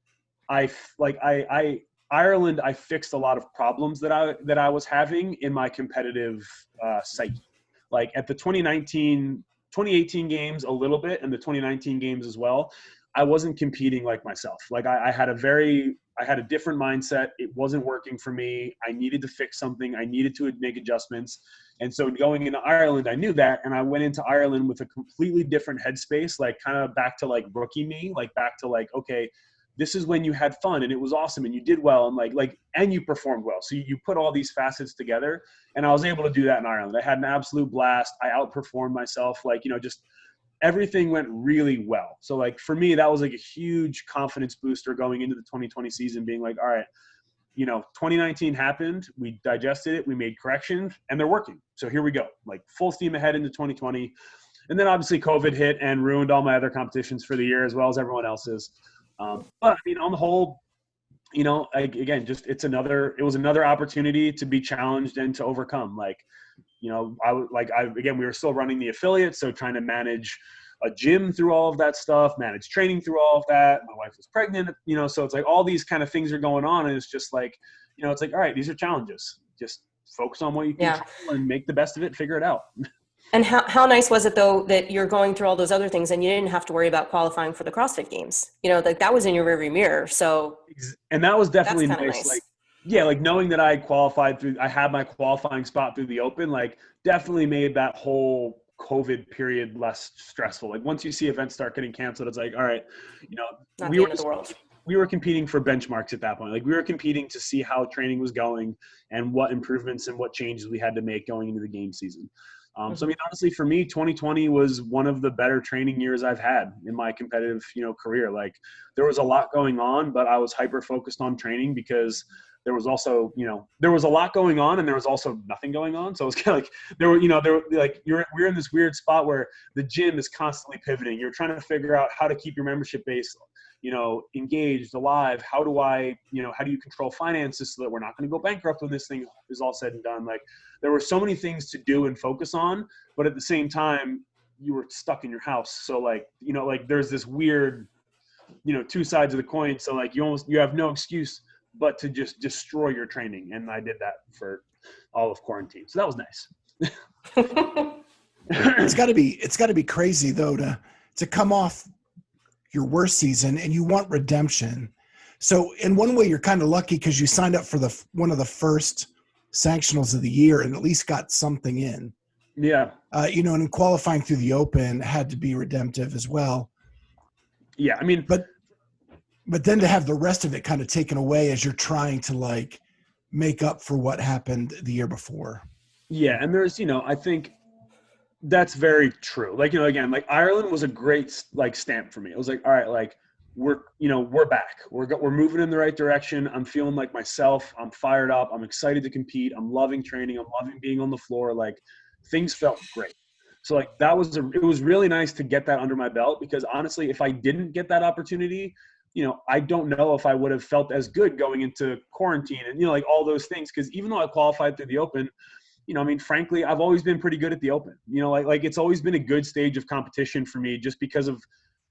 Ireland, I fixed a lot of problems that I was having in my competitive psyche. Like at the 2018 games a little bit, and the 2019 games as well, I wasn't competing like myself. Like I had a different mindset. It wasn't working for me. I needed to fix something. I needed to make adjustments. And so going into Ireland, I knew that. And I went into Ireland with a completely different headspace, like kind of back to like rookie me, like back to like, okay, this is when you had fun and it was awesome and you did well and and you performed well. So you put all these facets together, and I was able to do that in Ireland. I had an absolute blast. I outperformed myself. Like, you know, just everything went really well. So like for me, that was like a huge confidence booster going into the 2020 season, being like, all right, you know, 2019 happened, we digested it, we made corrections, and they're working. So here we go, like full steam ahead into 2020. And then obviously COVID hit and ruined all my other competitions for the year, as well as everyone else's. But I mean, on the whole, you know, again, just it was another opportunity to be challenged and to overcome. Like, you know, we were still running the affiliate, so trying to manage a gym through all of that stuff, manage training through all of that. My wife was pregnant, you know, so it's like all these kind of things are going on, and it's just like, you know, it's like, all right, these are challenges. Just focus on what you can control and make the best of it, figure it out. And how nice was it though that you're going through all those other things and you didn't have to worry about qualifying for the CrossFit Games? You know, like that was in your rearview mirror. So, and that was definitely nice. Like, yeah, like knowing that I qualified I had my qualifying spot through the Open, like definitely made that whole COVID period less stressful. Like once you see events start getting canceled, it's like, all right, you know, not the end of the world. We were competing for benchmarks at that point. Like we were competing to see how training was going and what improvements and what changes we had to make going into the game season. So I mean, honestly, for me, 2020 was one of the better training years I've had in my competitive, you know, career. Like there was a lot going on, but I was hyper focused on training because there was also, you know, there was a lot going on and there was also nothing going on. So it was kind of like we're in this weird spot where the gym is constantly pivoting. You're trying to figure out how to keep your membership base, you know, engaged, alive. How do you control finances so that we're not going to go bankrupt when this thing is all said and done? Like there were so many things to do and focus on, but at the same time, you were stuck in your house. So like, you know, like there's this weird, you know, two sides of the coin. So like you have no excuse but to just destroy your training. And I did that for all of quarantine. So that was nice. It's gotta be crazy though, to come off your worst season and you want redemption. So in one way you're kind of lucky because you signed up for one of the first sanctionals of the year and at least got something in. Yeah. You know, and qualifying through the Open had to be redemptive as well. Yeah. I mean, but then to have the rest of it kind of taken away as you're trying to like make up for what happened the year before. Yeah. And there's, you know, I think that's very true. Like, you know, again, like Ireland was a great like stamp for me. It was like, all right, like we're back. We're moving in the right direction. I'm feeling like myself. I'm fired up. I'm excited to compete. I'm loving training. I'm loving being on the floor. Like things felt great. So like it was really nice to get that under my belt because honestly, if I didn't get that opportunity, I don't know if I would have felt as good going into quarantine and, like all those things. Cause even though I qualified through the Open, frankly, I've always been pretty good at the Open, like it's always been a good stage of competition for me just because of,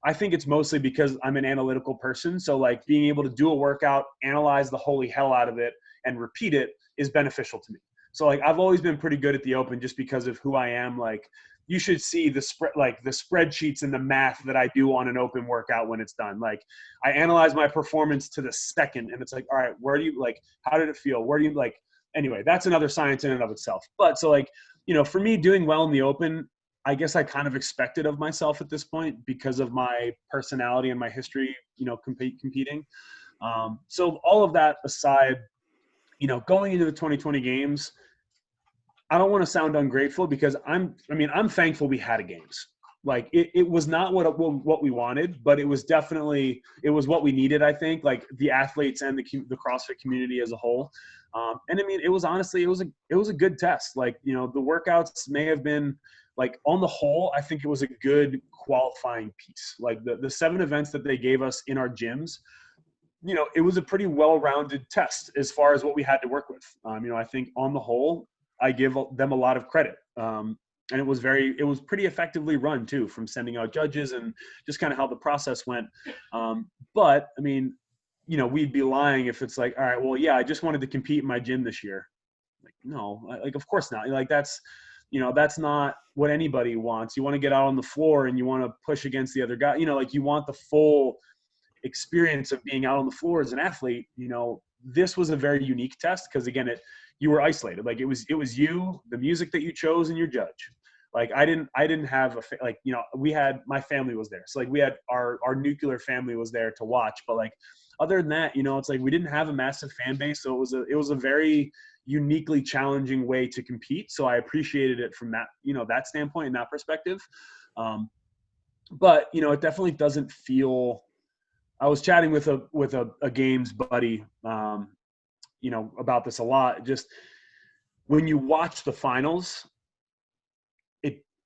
I think it's mostly because I'm an analytical person. So like being able to do a workout, analyze the holy hell out of it and repeat it is beneficial to me. So like, I've always been pretty good at the Open just because of who I am. Like you should see the spreadsheets and the math that I do on an Open workout when it's done. Like I analyze my performance to the second and it's like, all right, where do you like, how did it feel? Where do you like, anyway, that's another science in and of itself. But so like, for me doing well in the Open, I guess I kind of expected of myself at this point because of my personality and my history, competing. So all of that aside, going into the 2020 games, I don't want to sound ungrateful because I'm thankful we had a games. Like it was not what we wanted, but it was definitely, it was what we needed. I think like the athletes and the CrossFit community as a whole. And it was honestly, it was a good test. Like, the workouts may have been like on the whole, I think it was a good qualifying piece. Like the 7 events that they gave us in our gyms, it was a pretty well-rounded test as far as what we had to work with. I think on the whole, I give them a lot of credit. And it was pretty effectively run too, from sending out judges and just kind of how the process went. But we'd be lying if it's like, all right, well, yeah, I just wanted to compete in my gym this year. Like, no, like, of course not. Like that's not what anybody wants. You want to get out on the floor and you want to push against the other guy, like you want the full experience of being out on the floor as an athlete. This was a very unique test because again, you were isolated. Like it was you, the music that you chose, and your judge. Like I didn't have my family was there. So like we had our nuclear family was there to watch. But like other than that, it's like we didn't have a massive fan base. So it was a very uniquely challenging way to compete. So I appreciated it from that, that standpoint and that perspective. But it definitely doesn't feel. I was chatting with a games buddy, about this a lot. Just when you watch the finals,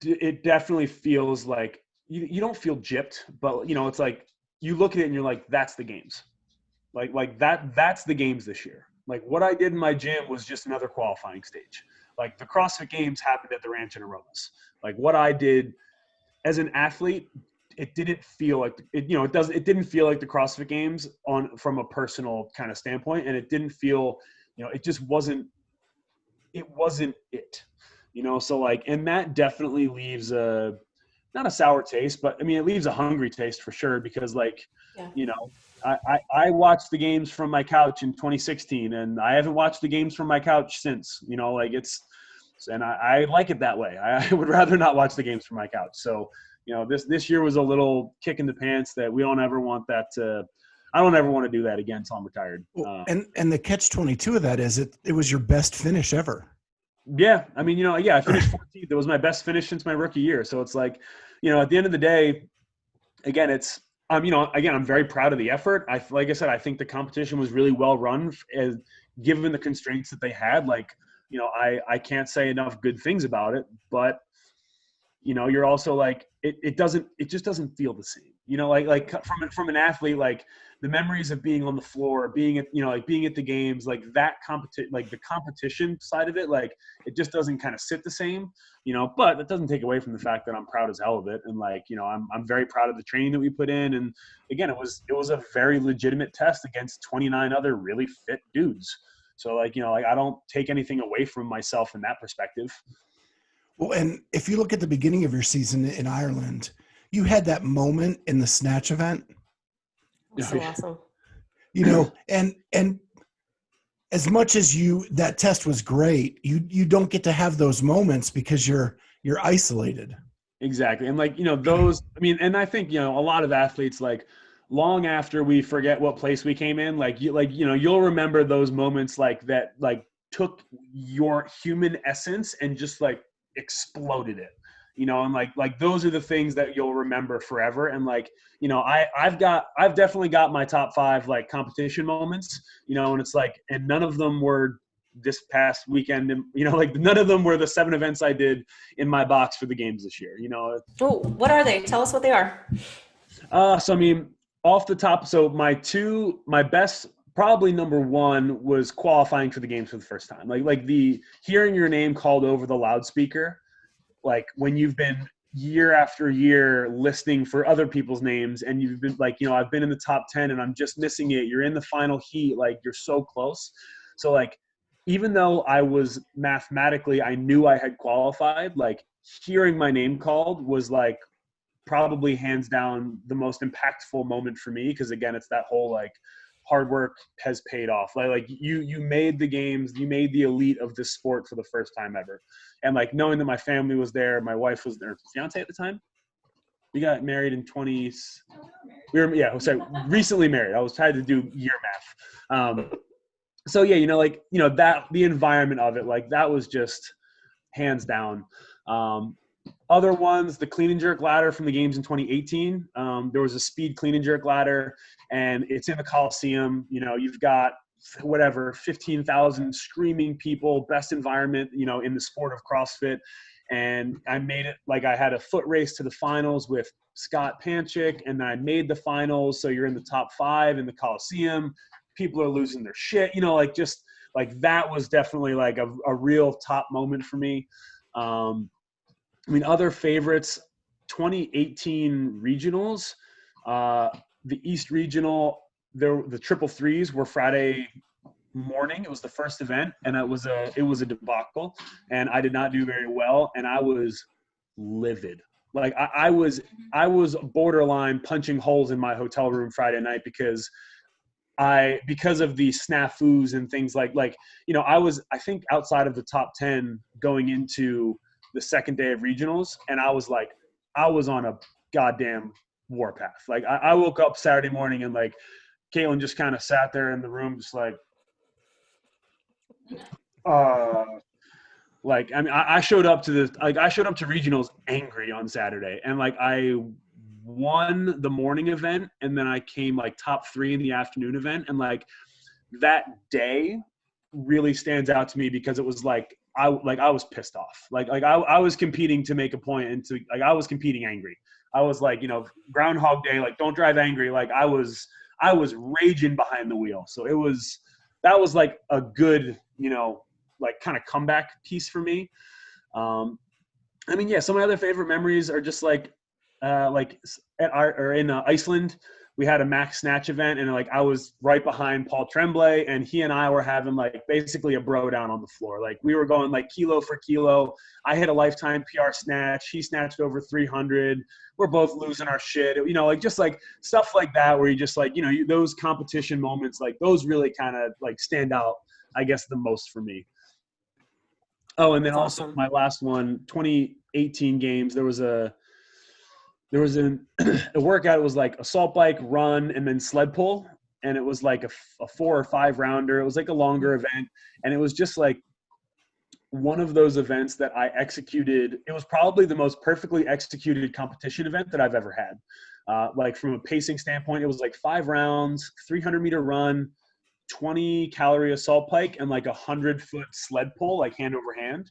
it definitely feels like you don't feel gypped, but it's like you look at it and you're like, that's the games. Like that's the games this year. Like what I did in my gym was just another qualifying stage. Like the CrossFit Games happened at the Ranch in Aromas. Like what I did as an athlete, it didn't feel like it didn't feel like the CrossFit Games from a personal kind of standpoint. And it didn't feel, it just wasn't it. So like, and that definitely leaves not a sour taste, but it leaves a hungry taste for sure. Because like, yeah. I watched the games from my couch in 2016 and I haven't watched the games from my couch since, like and I like it that way. I would rather not watch the games from my couch. So, this year was a little kick in the pants that we don't ever want that I don't ever want to do that again until I'm retired. And the catch-22 of that is it was your best finish ever. Yeah. I finished 14th. It was my best finish since my rookie year. So it's like, at the end of the day, again, I'm very proud of the effort. Like I said, I think the competition was really well run as given the constraints that they had. Like, I can't say enough good things about it, but you're also like, it just doesn't feel the same, like from an athlete, like the memories of being on the floor, being at the games, like that the competition side of it, like it just doesn't kind of sit the same, but that doesn't take away from the fact that I'm proud as hell of it. And like, I'm very proud of the training that we put in. And again, it was a very legitimate test against 29 other really fit dudes. So like, I don't take anything away from myself in that perspective. Well, and if you look at the beginning of your season in Ireland, you had that moment in the snatch event. That's so awesome. And as much as that test was great, you don't get to have those moments because you're isolated. Exactly. And like, those, and I think, a lot of athletes, like long after we forget what place we came in, you'll remember those moments like that, like took your human essence and just like exploded it, and like those are the things that you'll remember forever. And like, I've definitely got my top 5 like competition moments, and it's like, and none of them were this past weekend, and like none of them were the 7 events I did in my box for the games this year. Oh, what are they? Tell us what they are. So off the top, so my best, probably number one was qualifying for the games for the first time. Like the hearing your name called over the loudspeaker, like when you've been year after year listening for other people's names and you've been like, you know, I've been in the top 10 and I'm just missing it. You're in the final heat, like you're so close. So like, even though I was mathematically, I knew I had qualified, like hearing my name called was like probably hands down the most impactful moment for me. Cause again, it's that whole like hard work has paid off. Like you made the games, you made the elite of this sport for the first time ever. And like knowing that my family was there, my wife was there, fiance at the time. We got married in 20s. Recently married. I was trying to do year math. So yeah, you know, like, you know, that the environment of it, like that was just hands down. Other ones, the clean and jerk ladder from the games in 2018. There was a speed clean and jerk ladder, and it's in the Coliseum. You know, you've got whatever 15,000 screaming people, best environment, you know, in the sport of CrossFit. And I made it like I had a foot race to the finals with Scott Panchik, and I made the finals. So you're in the top 5 in the Coliseum. People are losing their shit, you know, like just like that was definitely like a real top moment for me. I mean, other favorites, 2018 regionals, the East Regional, the triple threes were Friday morning. It was the first event, and it was a debacle, and I did not do very well, and I was livid. Like I was borderline punching holes in my hotel room Friday night because of the snafus and things like, you know, I think outside of the top 10 going into the second day of regionals, and I was on a goddamn warpath. Like I woke up Saturday morning and like Caitlin just kind of sat there in the room just like I mean I showed up to regionals angry on Saturday, and like I won the morning event, and then I came like top 3 in the afternoon event, and like that day really stands out to me because it was like I was pissed off. Like I was competing to make a point, and to like I was competing angry. I was like, you know, Groundhog Day, like don't drive angry. Like I was raging behind the wheel. So that was like a good, you know, like kind of comeback piece for me. I mean, yeah, some of my other favorite memories are just like in Iceland, we had a max snatch event, and like I was right behind Paul Tremblay, and he and I were having like basically a bro down on the floor. Like we were going like kilo for kilo. I hit a lifetime PR snatch. He snatched over 300. We're both losing our shit. You know, like just like stuff like that where you just like, you know, those competition moments, like those really kind of like stand out, I guess, the most for me. Oh, and then That's also awesome. my last one, 2018 games, there was a workout. It was like assault bike, run, and then sled pull. And it was like a 4 or 5 rounder. It was like a longer event. And it was just like one of those events that I executed. It was probably the most perfectly executed competition event that I've ever had. Like from a pacing standpoint, it was like 5 rounds, 300-meter run, 20-calorie assault pike, and like 100-foot sled pull, like hand over hand.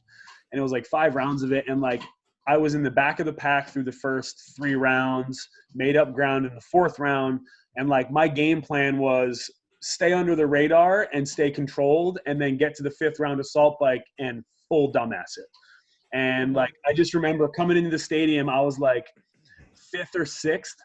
And it was like 5 rounds of it. And like, I was in the back of the pack through the first 3 rounds, made up ground in the 4th round. And like my game plan was stay under the radar and stay controlled, and then get to the 5th round assault bike and full dumbass it. And like, I just remember coming into the stadium, I was like 5th or 6th,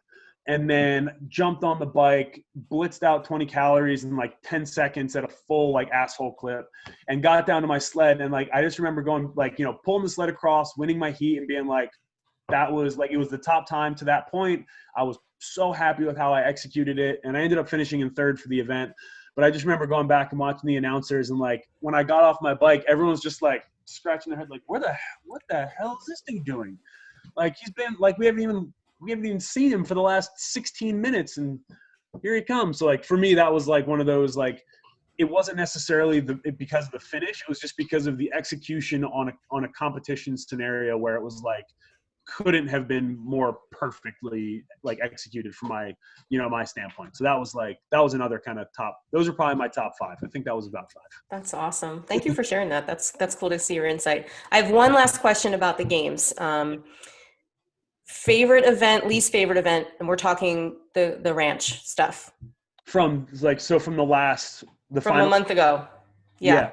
and then jumped on the bike, blitzed out 20 calories in like 10 seconds at a full like asshole clip, and got down to my sled. And like, I just remember going like, you know, pulling the sled across, winning my heat, and being like, that was like, it was the top time to that point. I was so happy with how I executed it. And I ended up finishing in 3rd for the event. But I just remember going back and watching the announcers, and like, when I got off my bike, everyone's just like scratching their head, like, what the hell is this dude doing? Like, he's been like, we haven't even seen him for the last 16 minutes, and here he comes. So like, for me, that was like one of those, like, it wasn't necessarily because of the finish. It was just because of the execution on a competition scenario where it was like, couldn't have been more perfectly like executed from my, you know, my standpoint. So that was another kind of top. Those are probably my top 5. I think that was about 5. That's awesome. Thank you for sharing that. That's cool to see your insight. I have one last question about the games. Favorite event, least favorite event, and we're talking the ranch stuff. From like, so from the From final a month ago. yeah.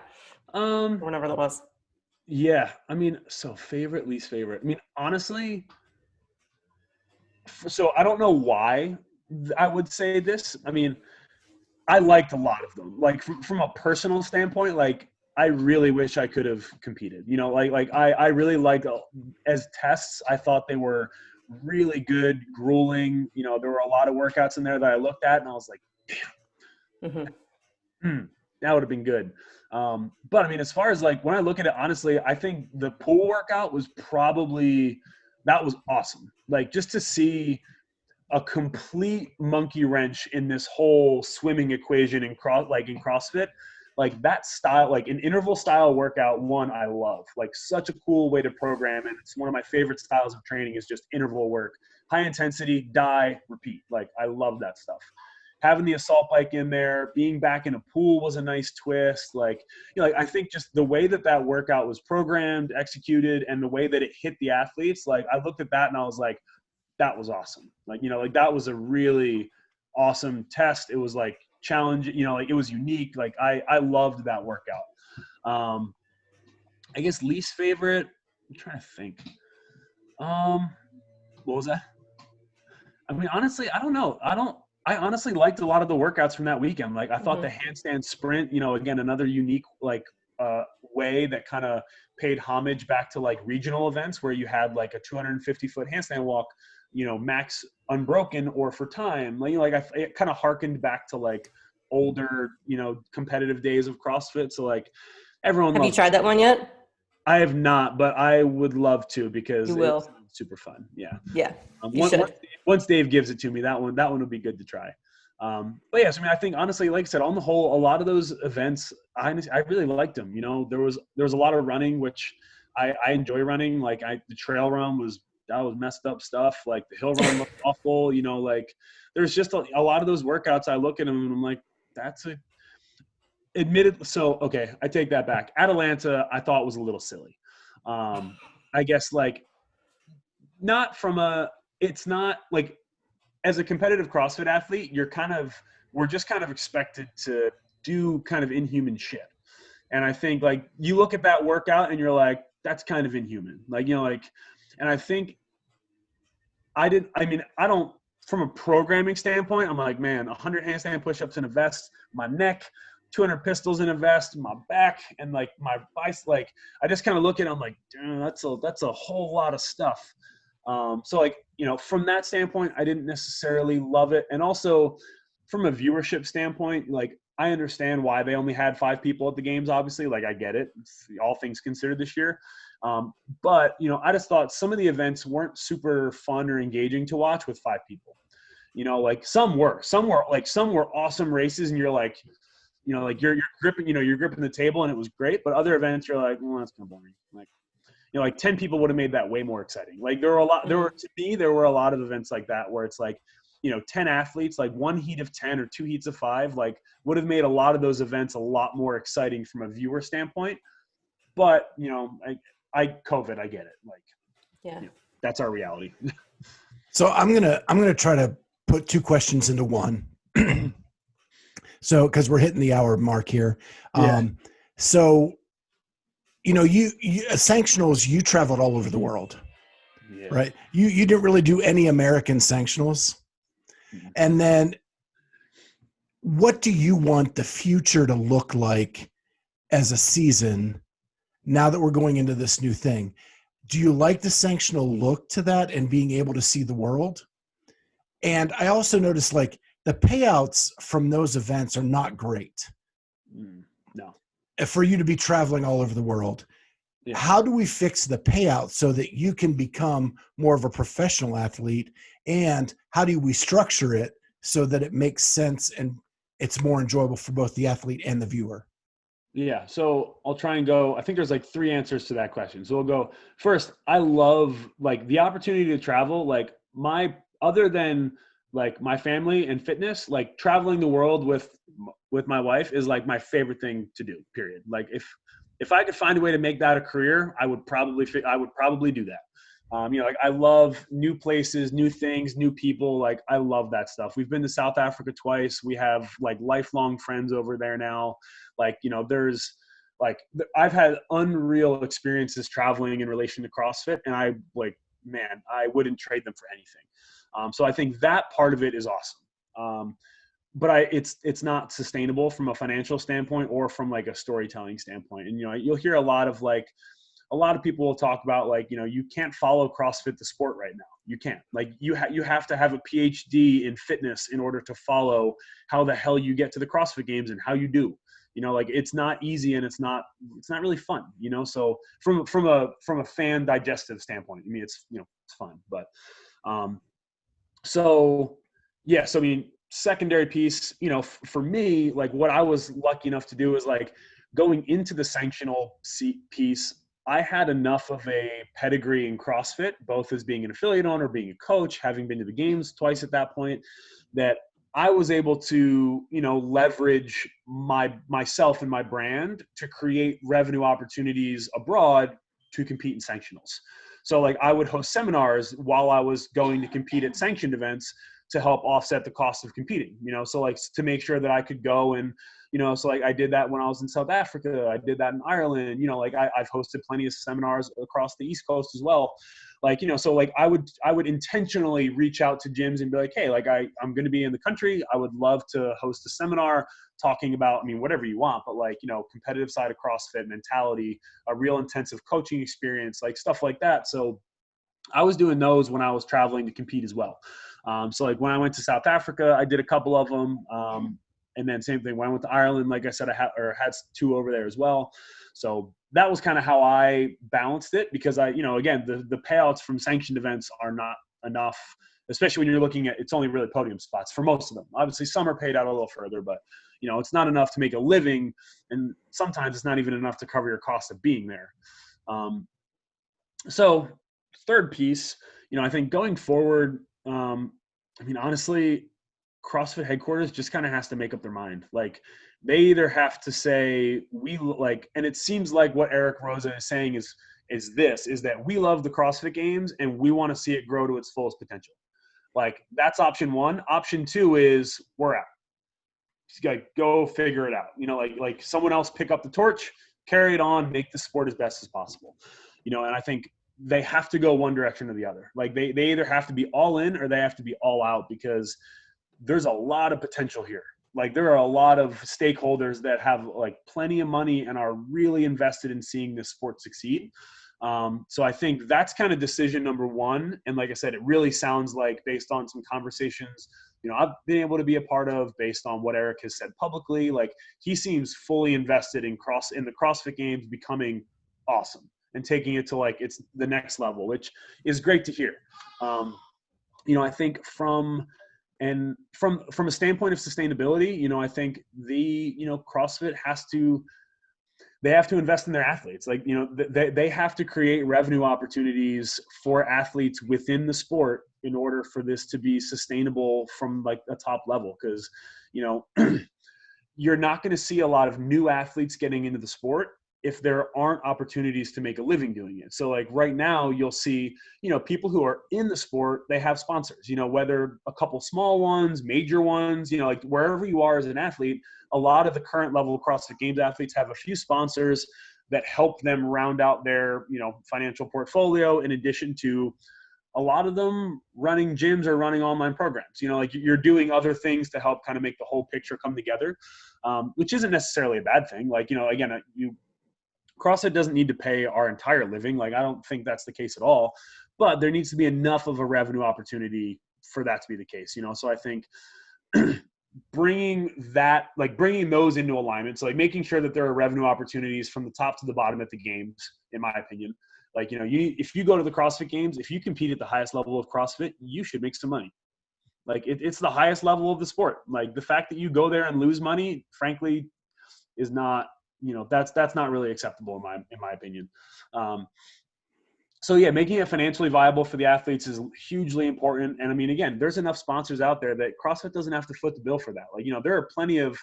Yeah. Whenever that was. Yeah. I mean, so favorite, least favorite. I mean, honestly, so I don't know why I would say this. I mean, I liked a lot of them. Like from a personal standpoint, like I really wish I could have competed. You know, like I really liked as tests. I thought they were really good, grueling. You know, there were a lot of workouts in there that I looked at and I was like, that would have been good. But I mean, as far as like when I look at it, honestly, I think the pool workout was that was awesome. Like just to see a complete monkey wrench in this whole swimming equation in CrossFit, like that style, like an interval style workout, I love. Like such a cool way to program, and it's one of my favorite styles of training is just interval work, high intensity, die, repeat. Like I love that stuff. Having the assault bike in there, being back in a pool was a nice twist. Like, you know, like I think just the way that workout was programmed, executed, and the way that it hit the athletes, like I looked at that and I was like, that was awesome. Like, you know, like that was a really awesome test. It was like challenge, you know, like it was unique. Like I loved that workout. I guess least favorite, I'm trying to think. What was that? I mean, honestly, I don't know. I honestly liked a lot of the workouts from that weekend. Like I thought the handstand sprint, you know, again, another unique, like, way that kind of paid homage back to like regional events where you had like a 250-foot handstand walk, you know, max unbroken or for time. Like, you know, like it kind of harkened back to like older, you know, competitive days of CrossFit. So like everyone Have you tried that one yet? I have not, but I would love to because You will. it's super fun. Yeah. Yeah. You should. Once Dave gives it to me, that one would be good to try. But yes, I mean, I think honestly, like I said, on the whole, a lot of those events, I really liked them. You know, there was a lot of running, which I enjoy running. Like the trail run was messed up stuff. Like the hill run looked awful. You know, like there's just a lot of those workouts. I look at them and I'm like, admitted. So, okay, I take that back. Atalanta, I thought was a little silly. I guess like it's not like, as a competitive CrossFit athlete, we're just kind of expected to do kind of inhuman shit. And I think like you look at that workout and you're like, that's kind of inhuman. Like, you know, like, and I think from a programming standpoint, I'm like, man, 100 handstand push-ups in a vest, my neck, 200 pistols in a vest, my back, and like my bicep. Like, I just kind of look at it, I'm like, damn, that's a whole lot of stuff. So like, you know, from that standpoint, I didn't necessarily love it. And also from a viewership standpoint, like I understand why they only had 5 people at the games, obviously, like I get it, all things considered this year. But, you know, I just thought some of the events weren't super fun or engaging to watch with 5 people. You know, like some were awesome races and you're like, you know, like you're gripping the table and it was great. But other events you're like, well, that's kind of boring. Like, you know, like 10 people would have made that way more exciting. Like there were a lot of events like that where it's like, you know, 10 athletes, like 1 heat of 10 or 2 heats of 5, like would have made a lot of those events a lot more exciting from a viewer standpoint. But, you know, COVID, I get it. Like, yeah, you know, that's our reality. So I'm gonna try to put 2 questions into one. So, because we're hitting the hour mark here. So, you know, you sanctionals, you traveled all over the world, right? You didn't really do any American sanctionals. And then what do you want the future to look like as a season now that we're going into this new thing? Do you like the sanctional look to that and being able to see the world? And I also noticed like the payouts from those events are not great. No. For you to be traveling all over the world. Yeah. How do we fix the payout so that you can become more of a professional athlete? And how do we structure it so that it makes sense and it's more enjoyable for both the athlete and the viewer? Yeah. So I'll try and go, I think there's like 3 answers to that question. So we'll go first. I love like the opportunity to travel, like other than like my family and fitness, like traveling the world with my wife is like my favorite thing to do, period. Like if I could find a way to make that a career, I would probably do that. Like I love new places, new things, new people. Like I love that stuff. We've been to South Africa twice. We have like lifelong friends over there now. Like, there's like, I've had unreal experiences traveling in relation to CrossFit, and I wouldn't trade them for anything. So I think that part of it is awesome. But it's not sustainable from a financial standpoint or from like a storytelling standpoint. And, you'll hear a lot of people will talk about like, you can't follow CrossFit the sport right now. You can't. Like you have to have a PhD in fitness in order to follow how the hell you get to the CrossFit Games and how you do. Like it's not easy, and it's not really fun. So from a fan digestive standpoint, I mean, it's fun, but so yeah. So I mean, secondary piece, for me, like what I was lucky enough to do is like going into the sanctional piece. I had enough of a pedigree in CrossFit, both as being an affiliate owner, being a coach, having been to the games twice at that point, that I was able to, leverage myself and my brand to create revenue opportunities abroad to compete in sanctionals. So like I would host seminars while I was going to compete at sanctioned events to help offset the cost of competing, so like to make sure that I could go and, so like I did that when I was in South Africa. I did that in Ireland, like I've hosted plenty of seminars across the East Coast as well. Like, so like I would intentionally reach out to gyms and be like, hey, like I'm going to be in the country. I would love to host a seminar talking about, I mean, whatever you want, but like, competitive side of CrossFit mentality, a real intensive coaching experience, like stuff like that. So I was doing those when I was traveling to compete as well. So like when I went to South Africa, I did a couple of them. And then same thing when I went to Ireland, like I said, I had 2 over there as well. So that was kind of how I balanced it, because again, the payouts from sanctioned events are not enough, especially when you're looking at, it's only really podium spots for most of them. Obviously some are paid out a little further, but it's not enough to make a living. And sometimes it's not even enough to cover your cost of being there. So third piece, I think going forward, I mean, honestly, CrossFit headquarters just kind of has to make up their mind. Like they either have to say and it seems like what Eric Rosa is saying is that we love the CrossFit Games and we want to see it grow to its fullest potential. Like that's option 1. Option 2 is we're out. Just gotta go figure it out. Like someone else pick up the torch, carry it on, make the sport as best as possible. And I think they have to go one direction or the other. Like they either have to be all in or they have to be all out, because there's a lot of potential here. Like there are a lot of stakeholders that have like plenty of money and are really invested in seeing this sport succeed. So I think that's kind of decision number 1. And like I said, it really sounds like, based on some conversations, I've been able to be a part of, based on what Eric has said publicly, like he seems fully invested in the CrossFit Games becoming awesome and taking it to like it's the next level, which is great to hear. I think from a standpoint of sustainability, I think CrossFit they have to invest in their athletes. Like, they have to create revenue opportunities for athletes within the sport in order for this to be sustainable from like a top level. Cause you're not going to see a lot of new athletes getting into the sport if there aren't opportunities to make a living doing it. So like right now you'll see, people who are in the sport, they have sponsors, whether a couple small ones, major ones, like wherever you are as an athlete, a lot of the current level of CrossFit Games athletes have a few sponsors that help them round out their, financial portfolio, in addition to a lot of them running gyms or running online programs. Like you're doing other things to help kind of make the whole picture come together, which isn't necessarily a bad thing. Like, again, CrossFit doesn't need to pay our entire living. Like, I don't think that's the case at all, but there needs to be enough of a revenue opportunity for that to be the case, So I think bringing those into alignment. So like making sure that there are revenue opportunities from the top to the bottom at the games, in my opinion. Like, if you go to the CrossFit Games, if you compete at the highest level of CrossFit, you should make some money. Like it's the highest level of the sport. Like the fact that you go there and lose money, frankly, is not, that's not really acceptable in my opinion. So yeah, making it financially viable for the athletes is hugely important. And I mean, again, there's enough sponsors out there that CrossFit doesn't have to foot the bill for that. Like, there are plenty of,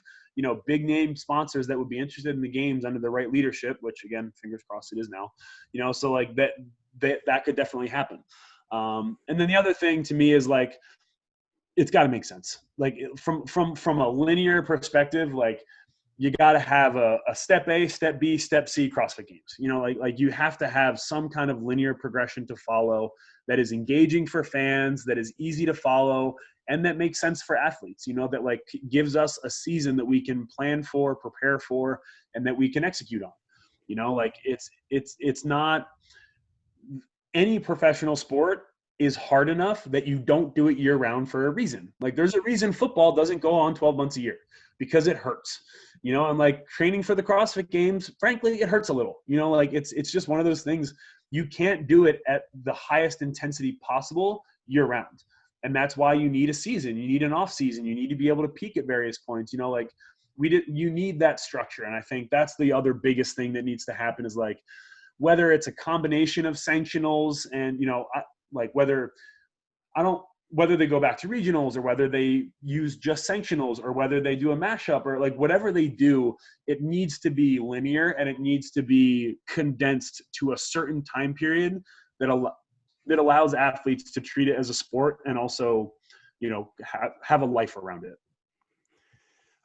big name sponsors that would be interested in the games under the right leadership, which again, fingers crossed it is now, so like that that could definitely happen. And then the other thing to me is like, it's got to make sense. Like from a linear perspective, like you got to have a step A, step B, step C CrossFit Games. You know, like you have to have some kind of linear progression to follow that is engaging for fans, that is easy to follow, and that makes sense for athletes. You know, that like gives us a season that we can plan for, prepare for, and that we can execute on. You know, like it's not, any professional sport is hard enough that you don't do it year round for a reason. Like there's a reason football doesn't go on 12 months a year, because it hurts, you know, and like training for the CrossFit Games, frankly, it hurts a little, you know, like it's just one of those things. You can't do it at the highest intensity possible year round. And that's why you need a season, you need an off season, you need to be able to peak at various points, you know, like you need that structure. And I think that's the other biggest thing that needs to happen is like, whether it's a combination of sanctionals and, you know, like whether they go back to regionals or whether they use just sanctionals or whether they do a mashup or like whatever they do, it needs to be linear and it needs to be condensed to a certain time period that allows athletes to treat it as a sport and also, you know, have a life around it.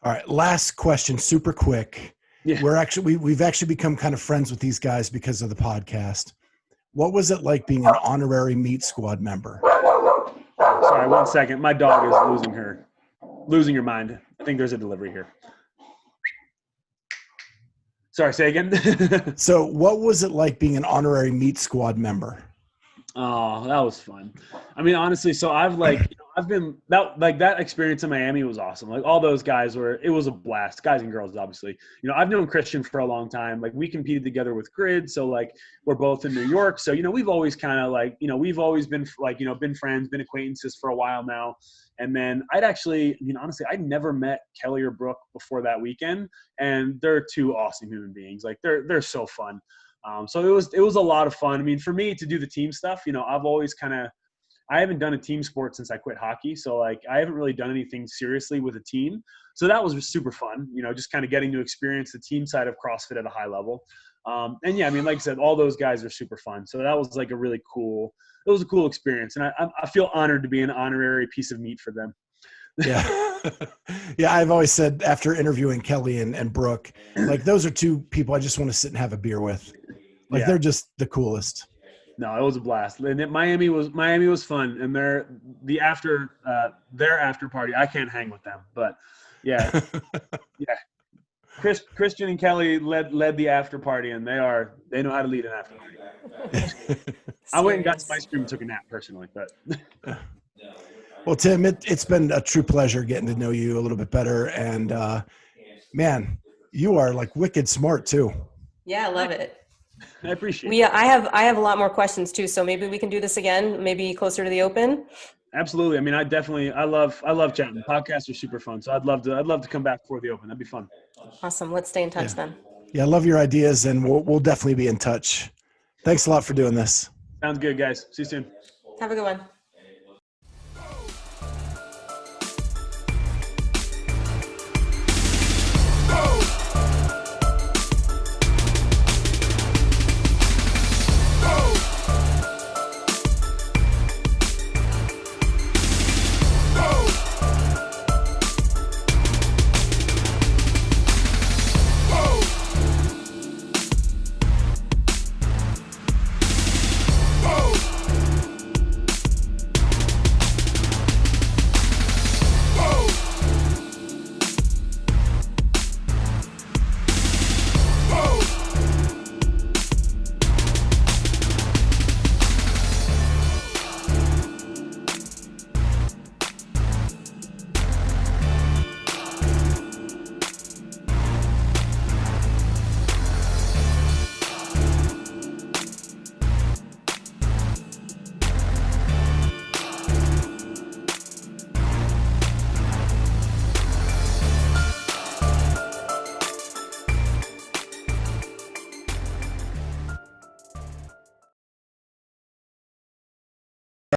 All right. Last question, super quick. Yeah. We've actually become kind of friends with these guys because of the podcast. What was it like being an honorary meat squad member? Sorry, 1 second. My dog is losing her mind. I think there's a delivery here. Sorry, say again. So what was it like being an honorary meat squad member? Oh, that was fun. I mean, honestly, so I've been that experience in Miami was awesome. Like all those guys it was a blast, guys and girls, obviously. You know, I've known Christian for a long time. Like we competed together with Grid. So like we're both in New York. So, you know, we've always kind of like, you know, we've always been like, you know, been friends, been acquaintances for a while now. And then honestly, I'd never met Kelly or Brooke before that weekend. And they're two awesome human beings. Like they're so fun. So it was a lot of fun. I mean, for me to do the team stuff, you know, I haven't done a team sport since I quit hockey. So like, I haven't really done anything seriously with a team. So that was super fun, you know, just kind of getting to experience the team side of CrossFit at a high level. And yeah, I mean, like I said, all those guys are super fun. So that was like it was a cool experience. And I feel honored to be an honorary piece of meat for them. Yeah. Yeah. I've always said after interviewing Kelly and Brooke, like those are two people I just want to sit and have a beer with. Like they're just the coolest. No, it was a blast. And Miami was fun. And their after party, I can't hang with them, but yeah. Yeah. Christian and Kelly led the after party, and they know how to lead an after party. I went and got some ice cream and took a nap personally, but Well, Tim, it's been a true pleasure getting to know you a little bit better. And man, you are like wicked smart too. Yeah, I love it. I appreciate it. I have a lot more questions too, so maybe we can do this again, maybe closer to the Open. Absolutely. I mean, I love chatting. Podcasts are super fun, so I'd love to come back before the Open. That'd be fun. Awesome. Let's stay in touch then. Yeah, I love your ideas, and we'll definitely be in touch. Thanks a lot for doing this. Sounds good, guys. See you soon. Have a good one.